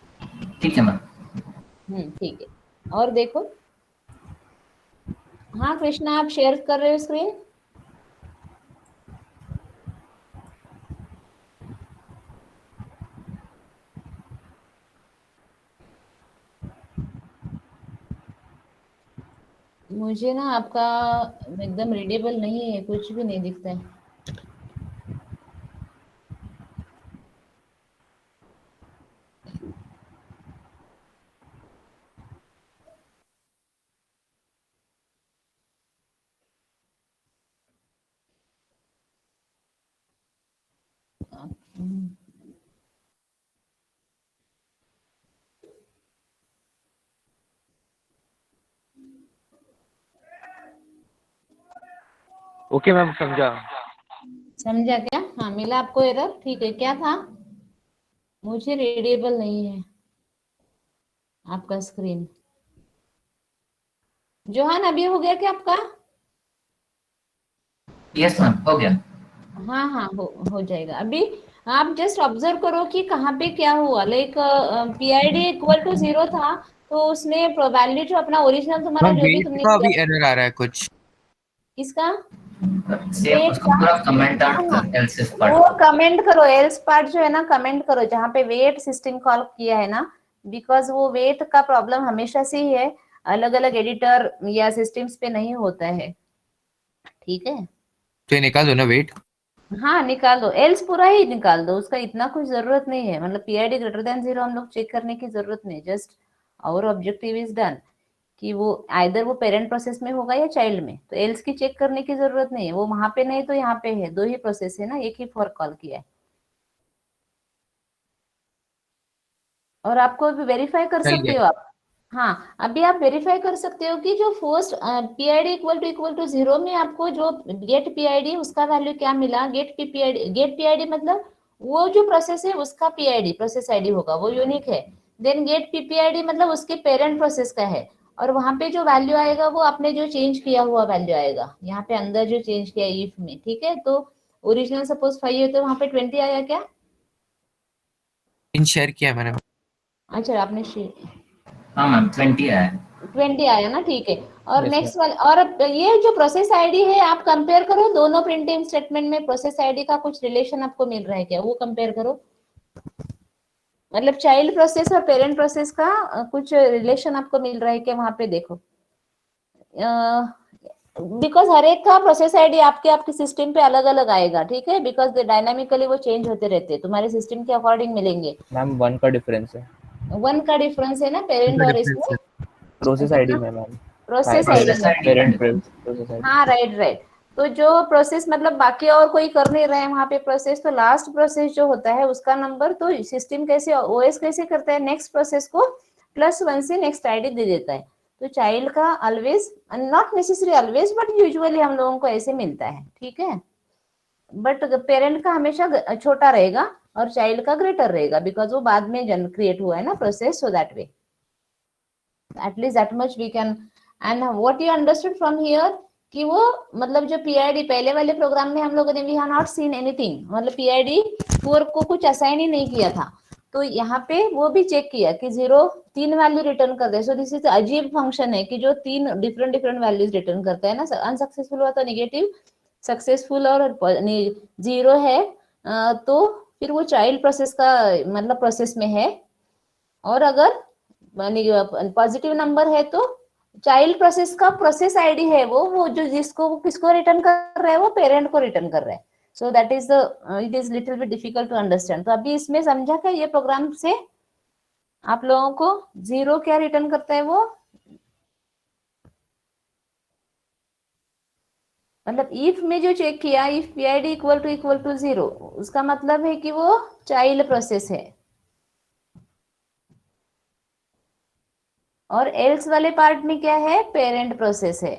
S7: ठीक है मैम.
S1: ठीक है. और देखो, हाँ कृष्णा, आप शेयर कर रहे हो स्क्रीन? मुझे ना आपका एकदम रीडेबल नहीं है, कुछ भी नहीं दिखता है।
S6: ओके मैम, समझा।
S1: समझा क्या? हाँ, मिला आपको एरर? ठीक है, क्या था? मुझे रीडेबल नहीं है आपका स्क्रीन। जोहान, अभी हो गया क्या आपका?
S7: यस मैम, हो गया।
S1: हाँ हाँ, हो जाएगा अभी। आप जस्ट ऑब्जर्व करो कि कहाँ पे क्या हुआ। लाइक PID इक्वल टू 0 था, तो उसने वैल्यू जो अपना ओरिजिनल तुम्हारा जो भी
S3: वेट
S1: तुमने
S3: का
S1: किया,
S3: भी एरर आ रहा है कुछ।
S1: किसका?
S7: सेम
S1: वेट
S7: उसको
S1: का?
S7: पूरा कमेंट आउट
S1: हाँ,
S7: कर एल्स इस
S1: वो
S7: पार्ट को।
S1: कमेंट करो, एल्स पार्ट जो है ना कमेंट करो, जहाँ पे वेट सिस्टम कॉल किया है ना, बिकॉज वो वेट का प्रॉब्लम हमेशा से ही है, अलग अलग एडिटर या सिस्टम्स पे नहीं होता है। ठीक है,
S3: तो ये निकाल दो ना वेट।
S1: हाँ निकाल दो, एल्स पूरा ही निकाल दो, उसका इतना कुछ जरूरत नहीं है। मतलब PID ग्रेटर देन 0 हम लोग चेक करने की जरूरत नहीं, just our objective is done कि वो आइदर वो पेरेंट प्रोसेस में होगा या चाइल्ड में, तो एल्स की चेक करने की जरूरत नहीं है। वो वहां पे नहीं तो यहाँ पे है, दो ही प्रोसेस है ना, एक ही फॉर कॉल किया है। और आपको अभी वेरीफाई कर
S3: चल
S1: सकते
S3: गया।
S1: हो आप। हाँ, अभी आप वेरीफाई कर सकते हो कि जो फर्स्ट PID इक्वल टू 0 में आपको जो गेट PID उसका वैल्यू क्या मिला। गेट PID मतलब वो जो प्रोसेस है उसका PID प्रोसेस ID होगा, वो यूनिक है। देन गेट PPID मतलब उसके पेरेंट प्रोसेस का है, और वहां पे जो वैल्यू आएगा वो आपने जो चेंज किया हुआ वैल्यू आएगा, यहाँ पे अंदर जो चेंज किया इफ में। ठीक है, तो ओरिजिनल सपोज 5 है तो वहां पे 20 आया क्या?
S3: इन शेयर किया मैंने।
S1: अच्छा, आपने
S7: हाँ मैम, 20 आया है।
S1: 20 आया ना, ठीक है। और
S3: Yes,
S1: नेक्स्ट वाले, और अब ये जो प्रोसेस आईडी है आप कंपेयर करो दोनों प्रिंटिंग स्टेटमेंट में, प्रोसेस आईडी का कुछ रिलेशन आपको मिल रहा है क्या, वो कंपेयर करो। मतलब चाइल्ड प्रोसेस और पेरेंट प्रोसेस का कुछ रिलेशन आपको मिल रहा है क्या, वहां पे देखो। बिकॉज हर एक का प्रोसेस आईडी आपके आपके सिस्टम पे अलग अलग आएगा, ठीक है, बिकॉज डायनामिकली वो चेंज होते रहते हैं, तुम्हारे सिस्टम के अकॉर्डिंग मिलेंगे।
S3: मैम 1 का डिफरेंस है।
S1: 1 का डिफरेंस है ना पेरेंट और इसमें,
S3: प्रोसेस आईडी में मैम।
S1: प्रोसेस आईडी
S7: प्रोसेस
S1: में।
S7: ID
S3: parent process ID.
S1: हाँ राइट राइट। तो जो प्रोसेस मतलब बाकी और कोई कर नहीं रहे हैं वहां पे प्रोसेस, तो लास्ट प्रोसेस जो होता है उसका नंबर, तो सिस्टम कैसे OS कैसे करता है, नेक्स्ट प्रोसेस को +1 से नेक्स्ट आईडी दे देता है। तो चाइल्ड का always, not necessary always, but usually हम लोगों को ऐसे मिलता है, ठीक है। बट पेरेंट का हमेशा छोटा रहेगा और चाइल्ड का ग्रेटर रहेगा, बिकॉज वो बाद में क्रिएट हुआ है ना process, so that way at least that much we can. And what you understood from here कि वो मतलब जो PID पहले वाले प्रोग्राम में हम लोगों ने we have not seen anything, मतलब PID 4 को कुछ असाइन ही नहीं किया था, तो यहाँ पे वो भी चेक किया कि 0 3 वैल्यू रिटर्न कर दे। सो दिस इज अजीब फंक्शन है कि जो 3 डिफरेंट डिफरेंट वैल्यूज रिटर्न करता है ना, अनसक्सेसफुल हुआ तो नेगेटिव, सक्सेसफुल और 0 है तो फिर वो चाइल्ड प्रोसेस का मतलब प्रोसेस में है, और अगर पॉजिटिव नंबर है तो चाइल्ड प्रोसेस का प्रोसेस आईडी है वो जो जिसको वो किसको रिटर्न कर रहा है, वो पेरेंट को रिटर्न कर रहा है। So that is the it is little bit difficult to understand. तो अभी इसमें समझा क्या ये प्रोग्राम से आप लोगों को 0 क्या रिटर्न करता है वो, मतलब इफ में जो चेक किया, इफ PID इक्वल टू 0, उसका मतलब है कि वो चाइल्ड प्रोसेस है, और एल्स वाले पार्ट में क्या है, पेरेंट प्रोसेस है।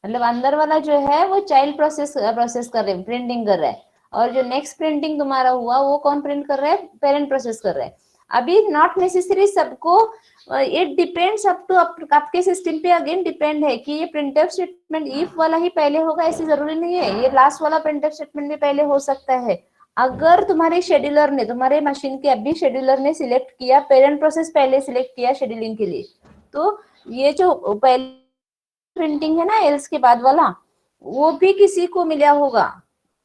S1: मतलब अंदर वाला जो है वो चाइल्ड प्रोसेस कर रहे, प्रिंटिंग कर रहा है, और जो नेक्स्ट प्रिंटिंग तुम्हारा हुआ वो कौन प्रिंट कर रहा है, पेरेंट प्रोसेस कर रहा है। अभी नॉट नेसेसरी सबको, इट डिपेंड्स अप टू आपके सिस्टम पे अगेन डिपेंड है कि ये प्रिंटफ स्टेटमेंट इफ वाला ही पहले होगा, ऐसे जरूरी नहीं है, ये लास्ट वाला प्रिंटफ स्टेटमेंट भी पहले हो सकता है। अगर तुम्हारे शेड्यूलर ने, तुम्हारे मशीन के अभी शेड्यूलर ने सिलेक्ट किया, पेरेंट प्रोसेस पहले सिलेक्ट किया शेड्यूलिंग के लिए, तो ये जो पहले प्रिंटिंग है ना एल्स के बाद वाला, वो भी किसी को मिला होगा।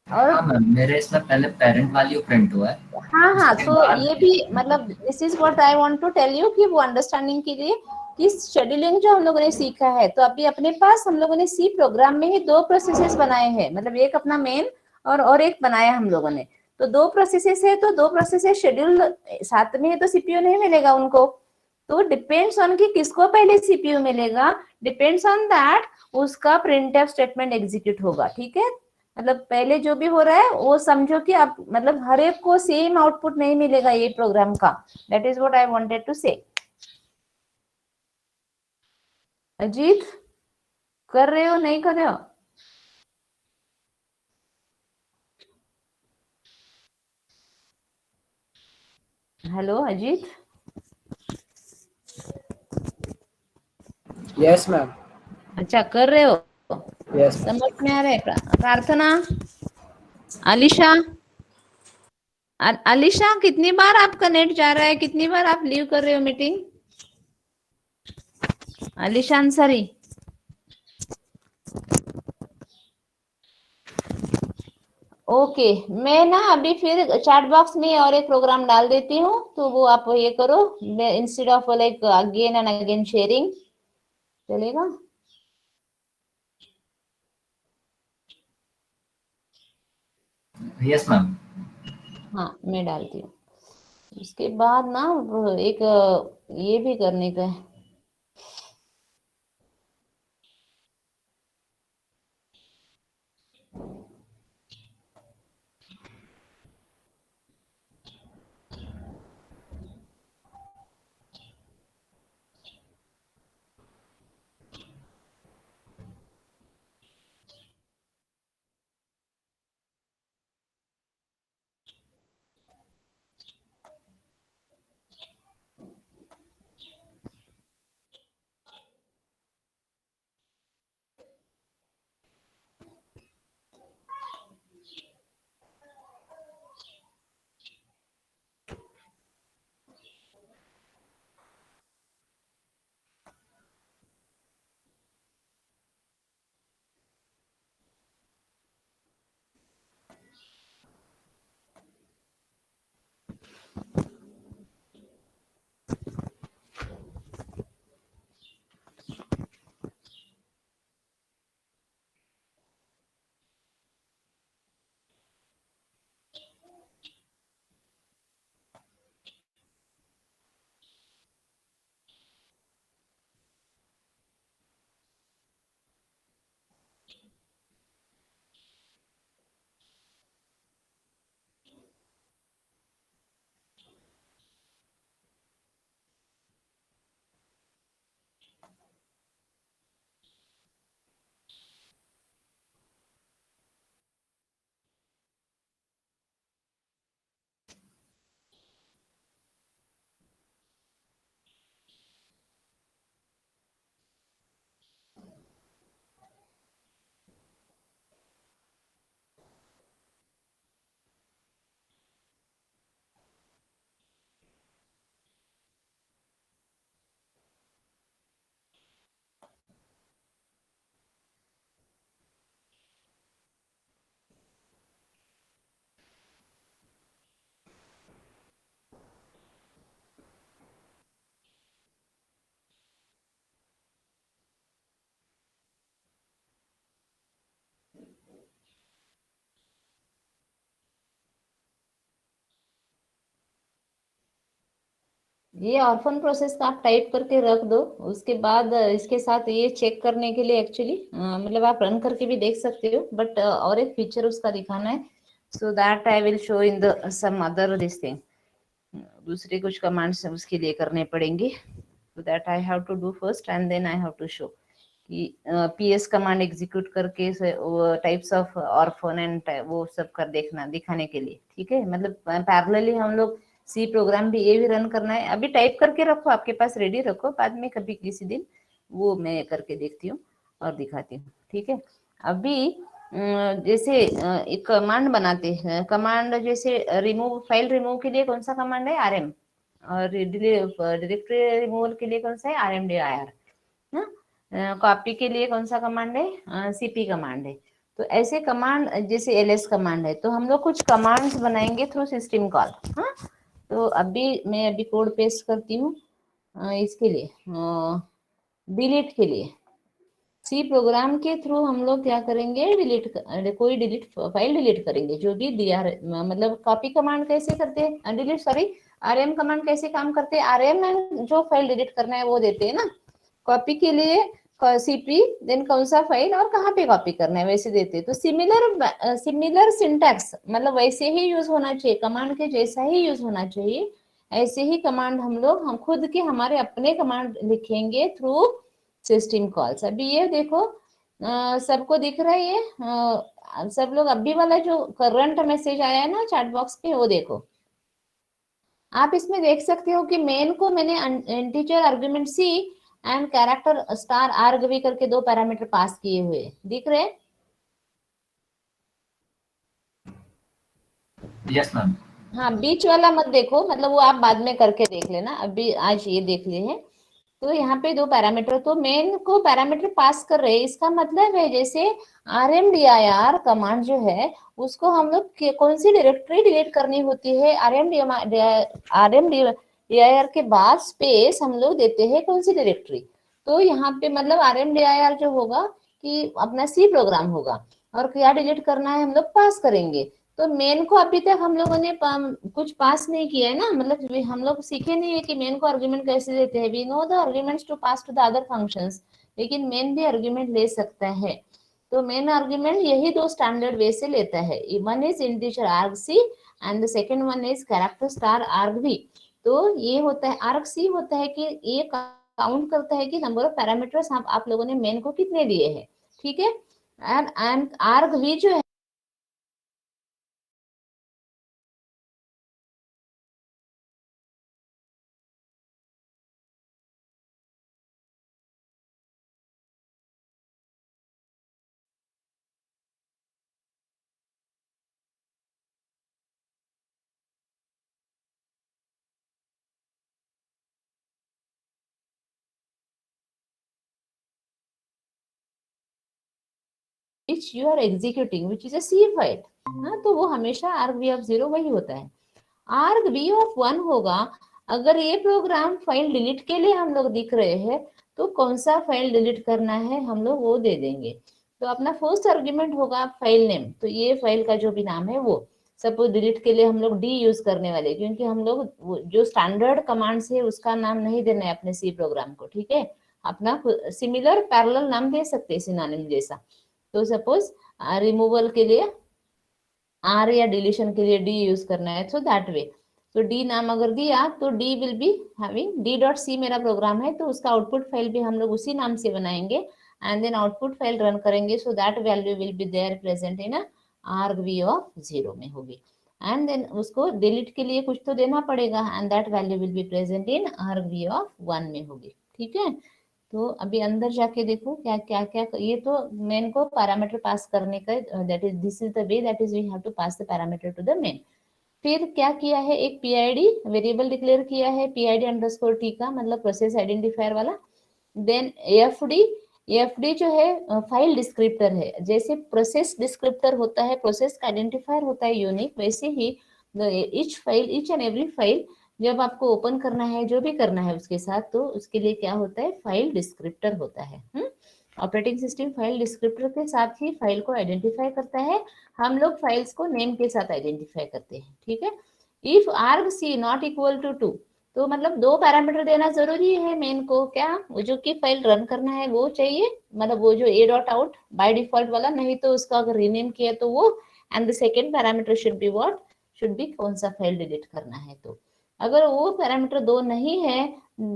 S1: और
S7: हाँ मैम, मेरे इसमें पहले पेरेंट वैल्यू प्रिंट हुआ है।
S1: हाँ हाँ,
S7: उसके
S1: तो
S7: बाद
S1: ये भी मतलब this is what I want to tell you कि वो अंडरस्टैंडिंग के लिए कि शेड्यूलिंग जो हम लोगों ने सीखा है, तो अभी अपने पास हम लोगों ने सी प्रोग्राम में ही दो प्रोसेसेस बनाए हैं, मतलब एक अपना मेन और एक बनाया हम लोगों ने। तो दो प्रोसेसेस है, तो दो प्रोसेसेस शेड्यूल साथ में है, तो सीपीयू नहीं मिलेगा उनको। तो डिपेंड्स ऑन कि किसको पहले सीपीयू मिलेगा, डिपेंड्स ऑन दैट उसका प्रिंटफ स्टेटमेंट एग्जीक्यूट होगा। ठीक है, मतलब पहले जो भी हो रहा है वो समझो कि आप मतलब हर एक को सेम आउटपुट नहीं मिलेगा ये प्रोग्राम का। That is what I wanted to say. Ajit कर रहे हो नहीं कर रहे हो? हेलो अजीत।
S9: Yes ma'am.
S1: अच्छा कर रहे हो,
S9: यस।
S1: समझ में आ रहा है। प्रार्थना, अलीशा, अलीशा कितनी बार आपका नेट जा रहा है, कितनी बार आप लीव कर रहे हो मीटिंग? अलीशा अंसारी। ओके, मैं ना अभी फिर चैट बॉक्स में और एक प्रोग्राम डाल देती हूँ, तो वो आप ये करो instead of like again and again sharing, चलेगा?
S7: Yes ma'am.
S1: हाँ मैं डालती हूँ। उसके बाद ना वो एक ये भी करने का है। ये ऑर्फन प्रोसेस का आप टाइप करके रख दो। उसके बाद इसके साथ ये चेक करने के लिए एक्चुअली मतलब आप रन करके भी देख सकते हो, बट और एक फीचर उसका दिखाना है, so that I will show in the some other this thing. दूसरे कुछ कमांड्स उसके लिए करने पड़ेंगे, so that I have to do first and then I have to show कि पीएस कमांड एग्जीक्यूट करके टाइप्स ऑफ ऑर्फन एंड वो सब कर देखना दिखाने के लिए। ठीक है, मतलब पैरेलली हम लोग सी प्रोग्राम भी ये भी रन करना है। अभी टाइप करके रखो, आपके पास रेडी रखो, बाद में कभी किसी दिन वो मैं करके देखती हूँ और दिखाती हूँ। ठीक है, अभी जैसे एक कमांड बनाते हैं, कमांड जैसे रिमूव, फाइल रिमूव के लिए कौन सा कमांड है? rm, और डायरेक्टरी रिमूवल के लिए कौन सा है? rmdir ना। कॉपी के लिए कौन सा कमांड है, सीपी कमांड है। तो ऐसे कमांड जैसे एलएस कमांड है, तो हम लोग कुछ कमांड्स बनाएंगे थ्रू सिस्टम कॉल। हाँ, तो मैं अभी कोड पेस्ट करती हूँ इसके लिए, डिलीट के लिए। सी प्रोग्राम के थ्रू हम लोग क्या करेंगे, कोई डिलीट फाइल डिलीट करेंगे जो भी दिया, मतलब कॉपी कमांड कैसे करते हैं, डिलीट सॉरी आरएम कमांड कैसे काम करते हैं, आरएम में जो फाइल डिलीट करना है वो देते हैं ना, कॉपी के लिए सीपी, देन कौन सा फाइल और कहाँ पे कॉपी करना है वैसे देते हैं। तो सिमिलर सिंटैक्स मतलब वैसे ही यूज होना चाहिए, कमांड के जैसा ही यूज होना चाहिए, ऐसे ही कमांड हम खुद के हमारे अपने कमांड लिखेंगे थ्रू सिस्टम कॉल्स। अभी ये देखो सबको दिख रहा है ये, सब लोग अभी वाला जो करंट मैसेज आया है ना चैट बॉक्स पे वो देखो। आप इसमें देख सकते हो कि मेन को मैंने integer argument C and character star arg भी करके 2 पैरामीटर पास किए हुए दिख रहे हैं।
S7: Yes ma'am.
S1: हाँ, बीच वाला मत देखो, मतलब वो आप बाद में करके देख लेना, अभी आज ये देख लिए हैं। तो यहाँ पे 2 पैरामीटर, तो मेन को पैरामीटर पास कर रहे हैं, इसका मतलब है जैसे rmdir कमांड जो है उसको हम लोग कौन सी डायरेक्टरी डिलीट करनी होती है, rmdir के बाद स्पेस हम लोग देते हैं कौन सी डायरेक्टरी। तो यहाँ पे मतलब rmdir जो होगा कि अपना सी प्रोग्राम होगा और क्या डिलीट करना है हम लोग पास करेंगे। तो मेन को अभी तक हम लोगों ने कुछ पास नहीं किया है ना, मतलब हम लोग सीखे नहीं है कि मेन को आर्गुमेंट कैसे देते हैं। We know the arguments to pass to the other functions, लेकिन मेन भी आर्गुमेंट ले सकता है। तो मेन आर्गुमेंट यही 2 स्टैंडर्ड वे से लेता है, one is integer argc and the second one is character star argv। तो ये होता है argc होता है कि ये काउंट करता है कि नंबर ऑफ पैरामीटर्स आप लोगों ने मेन को कितने दिए हैं, ठीक है। एंड argv जो है which you are executing which is a C file. हाँ, तो वो हमेशा argv of 0 वही होता है। argv of 1 होगा अगर ये प्रोग्राम फाइल डिलीट के लिए हम लोग दिख रहे हैं, तो कौन सा फाइल डिलीट करना है हम लोग वो दे देंगे। तो अपना फर्स्ट आर्ग्यूमेंट होगा फाइल नेम, तो ये फाइल का जो भी नाम है वो, सपोज डिलीट के लिए हम लोग डी यूज करने वाले, क्योंकि हम लोग जो स्टैंडर्ड कमांड्स है उसका नाम नहीं देना है अपने सी प्रोग्राम को, ठीक है। अपना सिमिलर पैरेलल नाम दे सकते हैं सिनोनिम जैसा। तो सपोज रिमूवल के लिए आर या डिलीशन के लिए डी यूज करना है, सो दैट वे। तो डी नाम अगर दिया तो D will be having D dot C मेरा प्रोग्राम है, तो उसका आउटपुट फाइल भी हम लोग उसी नाम से बनाएंगे and then output file run करेंगे, so that value will be there present in argv of 0 में होगी। एंड देन उसको डिलीट के लिए कुछ तो देना पड़ेगा and that value will be present in argv of 1 में होगी, ठीक है। तो अभी अंदर जाके देखो क्या क्या क्या, ये तो मेन को पैरामीटर पास करने का, that is this is the way that is we have to pass the parameter to the main. फिर क्या किया है, एक पीआईडी वेरिएबल डिक्लेयर किया है, पीआईडी अंडरस्कोर टी का मतलब प्रोसेस आइडेंटिफायर वाला। देन एफडी जो है फाइल डिस्क्रिप्टर है, जैसे प्रोसेस डिस्क्रिप्टर होता है, प्रोसेस का आइडेंटिफायर होता है यूनिक, वैसे ही ईच एंड एवरी फाइल जब आपको ओपन करना है, जो भी करना है उसके साथ, तो उसके लिए क्या होता है, फाइल डिस्क्रिप्टर होता है। ऑपरेटिंग सिस्टम फाइल डिस्क्रिप्टर के साथ ही फाइल को आइडेंटिफाई करता है, हम लोग फाइल्स को नेम के साथ आइडेंटिफाई करते हैं, ठीक है। If argc not equal to 2, तो मतलब 2 पैरामीटर देना जरूरी है मेन को, क्या वो जो कि फाइल रन करना है वो चाहिए, मतलब वो जो a dot out by default वाला, नहीं तो उसका अगर रीनेम किया तो वो, and the second parameter should be what, should be कौन सा फाइल डिलीट करना है। तो अगर वो पैरामीटर 2 नहीं है,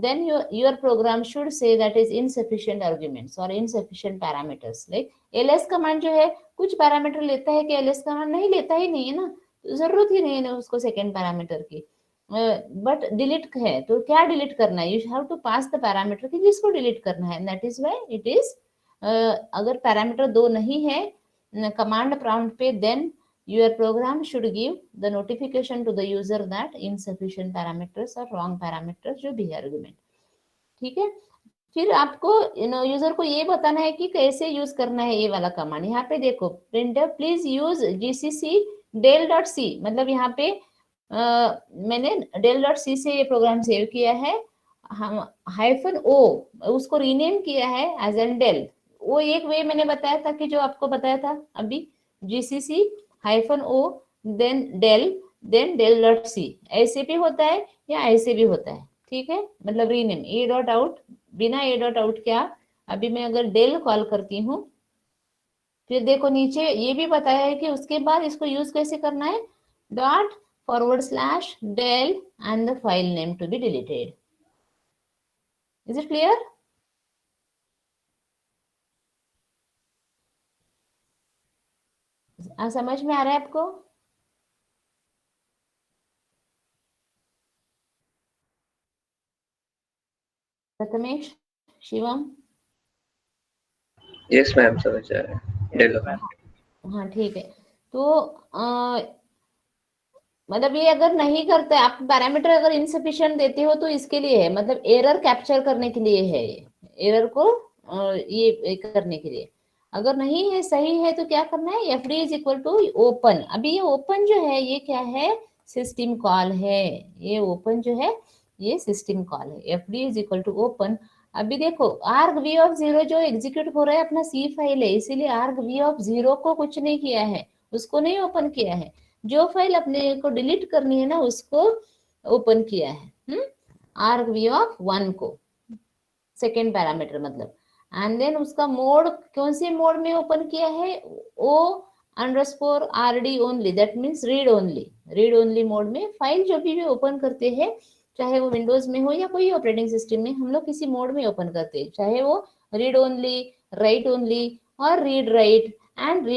S1: then your program should say that is insufficient arguments or insufficient parameters। like ls command जो है कुछ पैरामीटर लेता है कि ls कमांड नहीं लेता ही नहीं है ना, तो जरूरत ही नहीं है ना उसको सेकेंड पैरामीटर की, बट डिलीट है तो क्या डिलीट करना है, you have to pass the parameter कि जिसको डिलीट करना है, that is why it is, अगर पैरामीटर 2 नहीं है कमांड प्रॉम्प्ट पे, then your program should give the notification to the user that insufficient parameters or wrong parameters जो भी है argument, ठीक है। फिर आपको यूजर को ये बताना है कि कैसे यूज करना है ये वाला कमांड। यहाँ पे देखो printer please use GCC del.c, मतलब यहाँ पे मैंने del.c से ये प्रोग्राम सेव किया है, हम -o उसको रीनेम किया है एज एन डेल। वो एक वे मैंने बताया था कि जो आपको बताया था अभी, जीसीसी -o देन del.c, ऐसे भी होता है या ऐसे भी होता है, ठीक है, मतलब रीनेम a.out, बिना a.out क्या, अभी मैं अगर डेल कॉल करती हूँ, फिर देखो नीचे ये भी बताया है कि उसके बाद इसको यूज कैसे करना है, ./del and the file name to be deleted. Is it clear? समझ में आ रहा है आपको? प्रथमेश, शिवम?
S2: यस मैम, समझ आ रहा है। डेलो।
S1: हाँ ठीक है। तो मतलब ये अगर नहीं करते आप पैरामीटर, अगर इनसफिशिएंट देते हो तो इसके लिए है, मतलब एरर कैप्चर करने के लिए है, एरर को ये करने के लिए। अगर नहीं है, सही है, तो क्या करना है, F D is equal to open. अभी ये ओपन जो है ये क्या है, सिस्टम कॉल है, ये ओपन जो है ये सिस्टम कॉल है, F D is equal to open. अभी देखो argv0 जो एग्जीक्यूट हो रहा है अपना सी फाइल है, इसीलिए argv0 को कुछ नहीं किया है, उसको नहीं ओपन किया है, जो फाइल अपने को डिलीट करनी है ना उसको ओपन किया है, argv1 को, सेकेंड पैरामीटर मतलब। एंड देन उसका मोड कौन से मोड में ओपन किया है, o_rd only, that means read only, read only mode में। फाइल जो भी ओपन करते हैं, चाहे वो विंडोज में हो या कोई ऑपरेटिंग सिस्टम में, हम लोग किसी मोड में ओपन करते हैं, चाहे वो रीड ओनली, राइट ओनली और रीड राइट एंड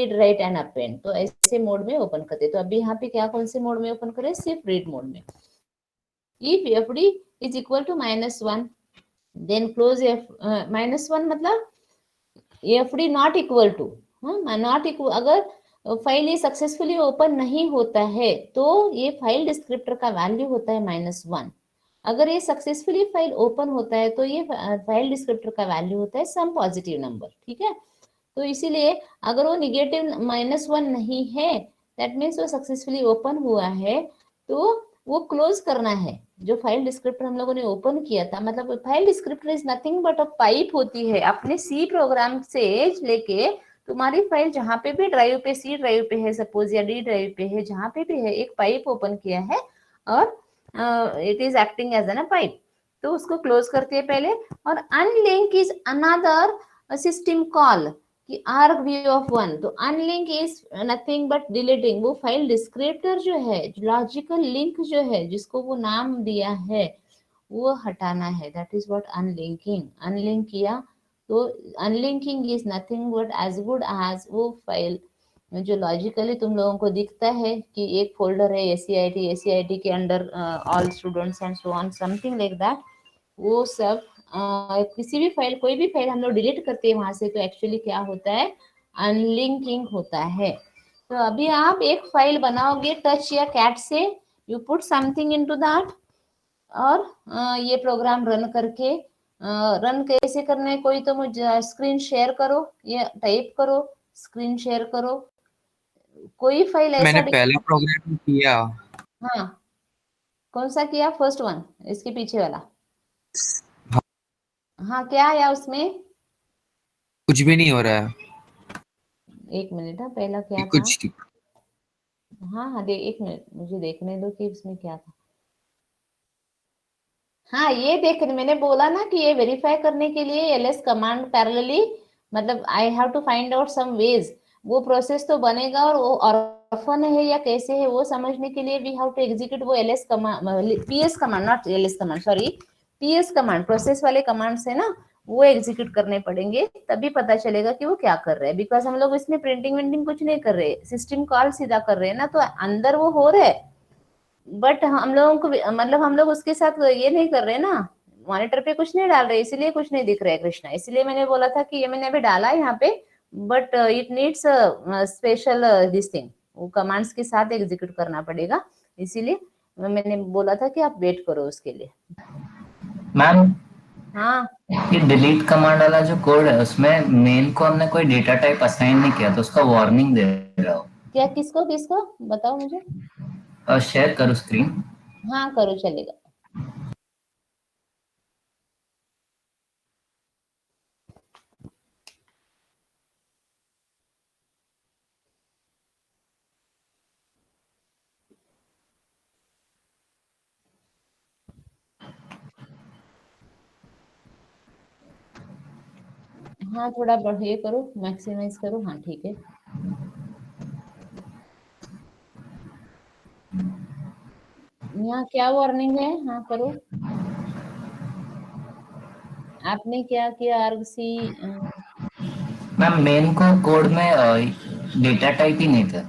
S1: अपेंड, तो ऐसे मोड में ओपन करते हैं। तो अभी यहाँ पे क्या, कौन से मोड में ओपन करें, सिर्फ रीड मोड में। If fd is equal to -1 then close -1 मतलब fd not equal to, not equal, अगर फाइल ये सक्सेसफुली ओपन नहीं होता है तो ये फाइल डिस्क्रिप्टर का वैल्यू होता है -1। अगर ये सक्सेसफुली फाइल ओपन होता है तो ये फाइल डिस्क्रिप्टर का वैल्यू होता है सम पॉजिटिव नंबर, ठीक है। तो इसीलिए अगर वो निगेटिव -1 नहीं है, दैट मीन्स वो सक्सेसफुली ओपन हुआ है, तो वो क्लोज करना है। जो फाइल डिस्क्रिप्टर हम लोगों ने ओपन किया था, मतलब file descriptor is nothing but a pipe होती है, अपने सी प्रोग्राम से लेके तुम्हारी फाइल जहाँ पे भी ड्राइव पे, सी ड्राइव पे है सपोज या डी ड्राइव पे है, जहाँ पे भी है, एक पाइप ओपन किया है और it is acting as an pipe, तो उसको क्लोज करते हैं पहले। और unlink is another system call कि argv1, तो unlink is nothing but deleting, वो फाइल डिस्क्रिप्टर जो है, लॉजिकल लिंक जो है, जिसको वो नाम दिया है, वो हटाना है, that is what unlinking. Unlink किया तो unlinking is nothing but as good as वो फाइल जो लॉजिकली तुम लोगों को दिखता है कि एक फोल्डर है ACIT के under all students and so on, something like that, वो सब किसी भी फाइल, कोई भी फाइल हम लोग डिलीट करते हैं वहां से, तो एक्चुअली क्या होता है, अनलिंकिंग होता है। तो अभी आप एक फाइल बनाओगे टच या कैट से, you put something into that, और ये प्रोग्राम रन करके, रन कैसे करना है, कोई तो मुझे स्क्रीन शेयर करो या टाइप करो, स्क्रीन शेयर करो, कोई फाइल ऐसा
S3: मैंने पहला प्रोग्राम किया।
S1: हाँ, कौन सा किया, फर्स्ट वन, इसके पीछे वाला? हाँ, क्या आया उसमें?
S3: कुछ भी नहीं हो रहा है।
S1: एक मिनट, हाँ, पहला क्या था?
S3: कुछ
S1: हाँ, एक मिनट मुझे देखने दो कि इसमें क्या था। हाँ, ये देखने, मैंने बोला ना कि ये वेरीफाई करने के लिए ls कमांड पैरेलली, मतलब I have to find out some ways, वो प्रोसेस तो बनेगा, और वो ऑर्फन है या कैसे है वो समझने के लिए वी हैव टू एग्जीक्यूट वो ls command, ps command, not ls command, sorry, ps command, process वाले कमांड्स है ना, वो एग्जीक्यूट करने पड़ेंगे, तभी पता चलेगा कि वो क्या कर रहे हैं। बिकॉज हम लोग इसमें प्रिंटिंग विंटिंग कुछ नहीं कर रहे, सिस्टम कॉल सीधा कर रहे हैं ना, तो अंदर वो हो रहा है, बट हम लोगों को मतलब हम लोग उसके साथ ये नहीं कर रहे ना, मॉनिटर पे कुछ नहीं डाल रहे, इसलिए कुछ नहीं दिख रहा है कृष्णा। इसलिए मैंने बोला था कि ये मैंने अभी डाला है यहाँ पे, but it needs special this thing, वो कमांड्स के साथ एग्जीक्यूट करना पड़ेगा, इसीलिए मैंने बोला था कि आप वेट करो उसके लिए।
S7: मैम
S1: हाँ
S7: ये डिलीट कमांड वाला जो कोड है उसमें मेन को हमने कोई डेटा टाइप असाइन नहीं किया तो उसका वार्निंग दे रहा हो।
S1: क्या, किसको किसको बताओ मुझे।
S7: और शेयर करो स्क्रीन।
S1: हाँ करो, चलेगा। हाँ थोड़ा ये करो, मैक्सिमाइज करो। हाँ ठीक है। यहाँ क्या वार्निंग है? हाँ करो। आपने क्या किया? आर्ग सी
S7: मैम मेन को कोड में डेटा टाइप ही नहीं था।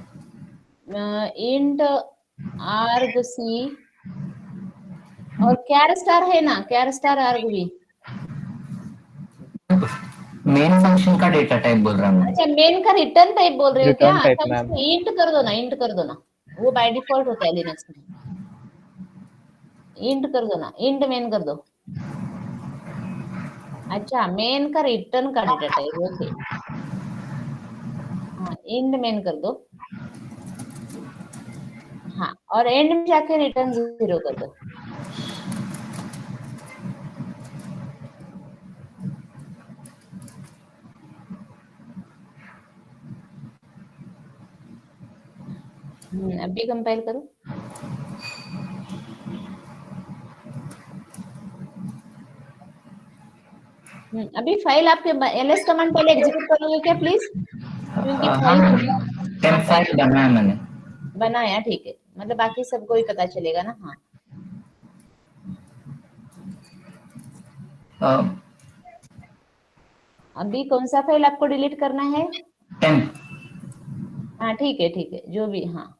S1: इंट आर्ग सी और कैर स्टार है ना, कैर स्टार आर्ग भी।
S7: मेन फंक्शन का डेटा टाइप बोल रहा हूँ।
S1: अच्छा मेन का रिटर्न टाइप बोल रहे हो क्या?
S3: रिटर्न टाइप
S1: अच्छा
S3: मैम।
S1: उसको इंट कर दो ना, इंट कर दो ना, वो बाय डिफॉल्ट होता है लिनक्स में। इंट कर दो ना, इंट मेन कर दो। अच्छा मेन का रिटर्न का डेटा टाइप, ओके। हाँ इंट मेन कर दो। हाँ और एंड में जाके रिटर्न 0 कर दो। अभी कंपाइल करो। अभी फाइल आपके एलएस कमांड पहले एग्जीक्यूट करोगे क्या प्लीज? क्योंकि
S7: हाँ
S1: फाइल
S7: टेम्प फाइल बनाया मैंने।
S1: बनाया, ठीक है। मतलब बाकी सबको ही पता चलेगा ना। हाँ अभी कौन सा फाइल आपको डिलीट करना है?
S7: टेम्प।
S1: हाँ ठीक है, जो भी। हाँ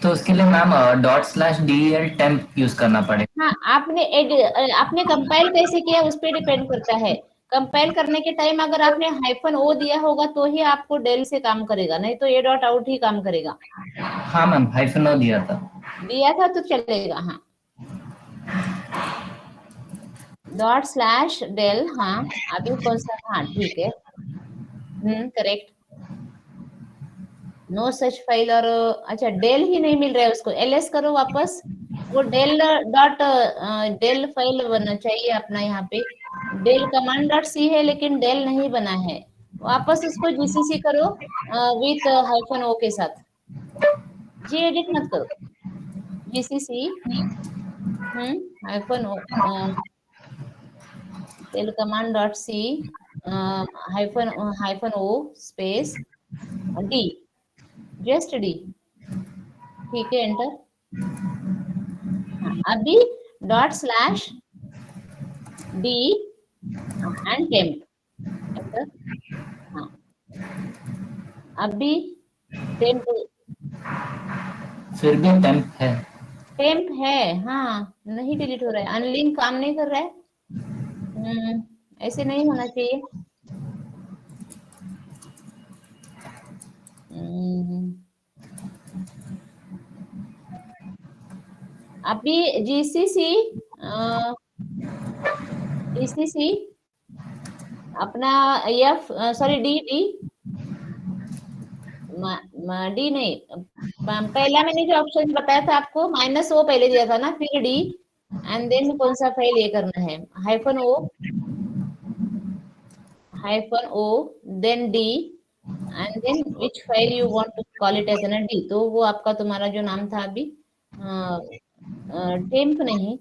S7: तो उसके लिए मैम ./del टेम्प यूज करना पड़ेगा।
S1: हाँ आपने कंपाइल कैसे किया उस पर डिपेंड करता है। कंपाइल करने के टाइम अगर आपने -o दिया होगा तो ही आपको डेल से काम करेगा, नहीं तो a.out ही काम करेगा।
S7: हाँ मैम -o दिया था।
S1: दिया था तो चलेगा। हाँ ./del। हाँ अभी कौन सा? हाँ ठीक है। करेक्ट। No such file. और अच्छा डेल ही नहीं मिल रहा है उसको, एलएस करो वापस। वो डेल फाइल बनना चाहिए अपना यहाँ पे। डेल कमांड .c है लेकिन डेल नहीं बना है। वापस उसको जीसीसी करो विथ -o के साथ। जी एडिट मत करो, GCC -o del command .c -o space D, just D. ठीक है, एंटर। हाँ, अभी ./d एंड टेम्प, एंटर। हाँ अभी टेम्प
S7: फिर भी टेम्प है।
S1: टेम्प है। हाँ नहीं डिलीट हो रहा है, अनलिंक काम नहीं कर रहा है। ऐसे नहीं होना चाहिए। हम्म, अभी जीसीसी अपना F sorry D D D नहीं, पहला मैंने जो ऑप्शन बताया था आपको -o पहले दिया था ना, फिर डी एंड देन कौन सा फाइल ये करना है? -o then D and then which file you want to call it as an D. तो वो आपका तुम्हारा जो नाम था अभी टेम्प नहीं,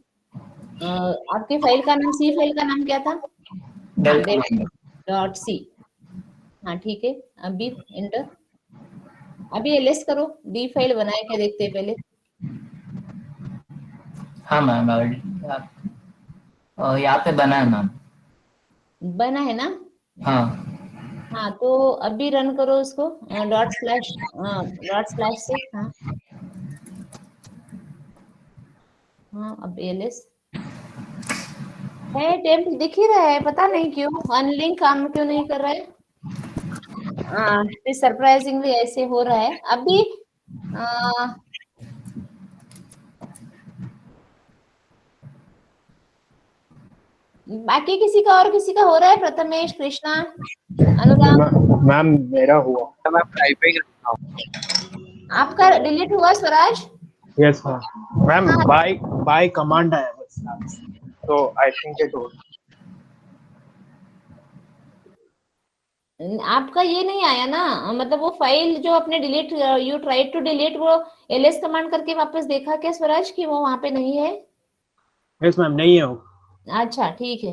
S1: आपके फाइल का नाम, सी फाइल का नाम क्या था? हाँ
S7: डेल
S1: .c। हाँ ठीक है, अभी इंटर। अभी एलएस करो, डी फाइल बनाए क्या देखते हैं पहले।
S7: हाँ मैम यहाँ पे बना है मैम।
S1: बना है ना?
S7: हाँ
S1: हाँ तो अभी रन करो उसको डॉट स्लैश से। हाँ हाँ अब एलएस है, टेम्प दिख ही रहा है, पता नहीं क्यों अनलिंक काम क्यों नहीं कर रहा है। सरप्राइजिंगली ऐसे हो रहा है अभी। बाकी किसी का हो रहा है? प्रथमेश, कृष्णा, अनुराग,
S3: मैम मेरा हुआ।
S6: मैं टाइपिंग करता हूँ।
S1: आपका डिलीट हुआ Swaraj?
S3: Yes ma'am ma'am bye command आया बस, तो आई थिंक इट हो।
S1: आपका ये नहीं आया ना, मतलब वो फाइल जो आपने delete, you try to delete, वो ls कमांड करके वापस देखा क्या स्वराज कि वो वहां पे नहीं है?
S3: यस मैम नहीं है वो।
S1: अच्छा ठीक है,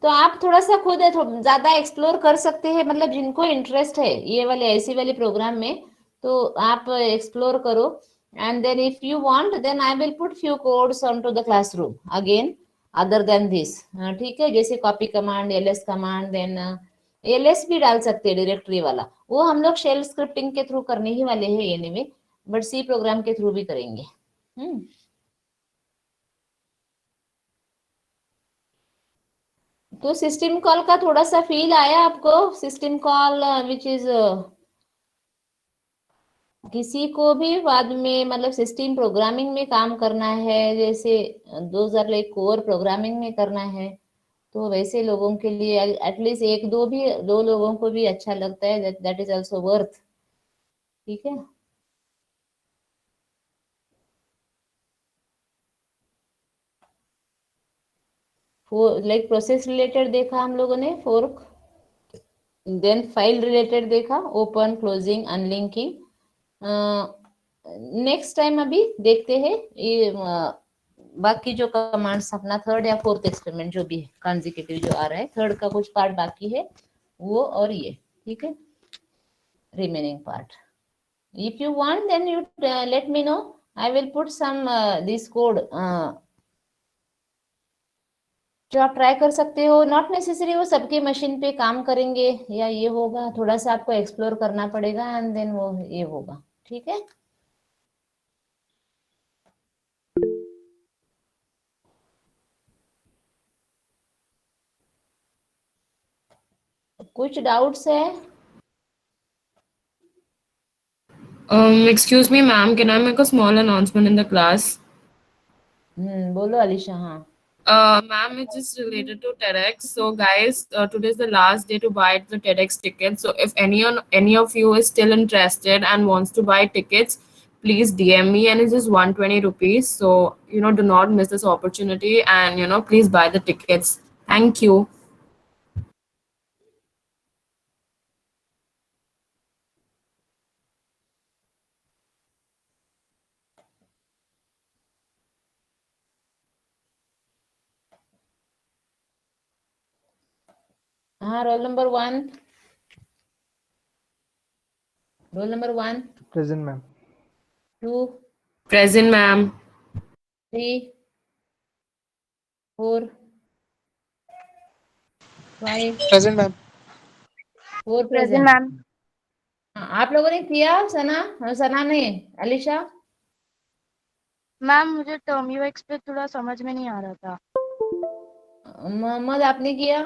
S1: तो आप थोड़ा सा खुद ज्यादा एक्सप्लोर कर सकते हैं, मतलब जिनको इंटरेस्ट है ये वाले ऐसी वाले प्रोग्राम में, तो आप एक्सप्लोर करो। And then if you want then I will put few codes on to the classroom again other than this. ठीक है, जैसे copy command, ls command, then ls भी डाल सकते हैं डायरेक्टरी वाला, वो हम लोग शेल स्क्रिप्टिंग के थ्रू करने ही वाले हैं एनीवे, बट सी प्रोग्राम के थ्रू भी करेंगे। तो सिस्टम कॉल का थोड़ा सा फील आया आपको? सिस्टम कॉल विच इज किसी को भी बाद में मतलब सिस्टम प्रोग्रामिंग में काम करना है, जैसे 2000 कोर प्रोग्रामिंग में करना है, तो वैसे लोगों के लिए एटलीस्ट एक दो लोगों को भी अच्छा लगता है, दैट इज आल्सो वर्थ। ठीक है, लाइक प्रोसेस रिलेटेड देखा हम लोगों ने, फोर्क, देन फाइल रिलेटेड देखा, open, closing, unlinking. Next time अभी देखते हैं ये बाकी जो कमांड्स, अपना थर्ड या फोर्थ एक्सपेरिमेंट जो भी है कॉन्जिक्यूटिव जो आ रहा है, थर्ड का कुछ पार्ट बाकी है वो, और ये ठीक है remaining part. If you want then you let me know, I will put some this code जो आप ट्राई कर सकते हो। नॉट नेसेसरी वो सबके मशीन पे काम करेंगे या ये होगा, थोड़ा सा आपको एक्सप्लोर करना पड़ेगा एंड देन वो ये होगा। ठीक है, कुछ डाउट्स है?
S10: Excuse me, ma'am, can I make a small announcement in the class?
S1: बोलो अलीशा। हाँ,
S10: Ma'am, it's just related to TEDx. So, guys, today is the last day to buy the TEDx tickets. So, if any of you is still interested and wants to buy tickets, please DM me, and it's just 120 rupees. So, do not miss this opportunity, and please buy the tickets. Thank you.
S1: हाँ, roll number 1, roll number 1,
S3: present ma'am.
S1: 2,
S10: Present, ma'am.
S1: 3, 4, 5,
S9: present ma'am.
S1: 4
S4: present
S1: present.
S4: Ma'am.
S1: आप लोगों ने किया? सना ने, अलीशा?
S4: मैम मुझे टर्म यूएक्स पे थोड़ा समझ में नहीं आ रहा था।
S1: मोहम्मद आपने किया?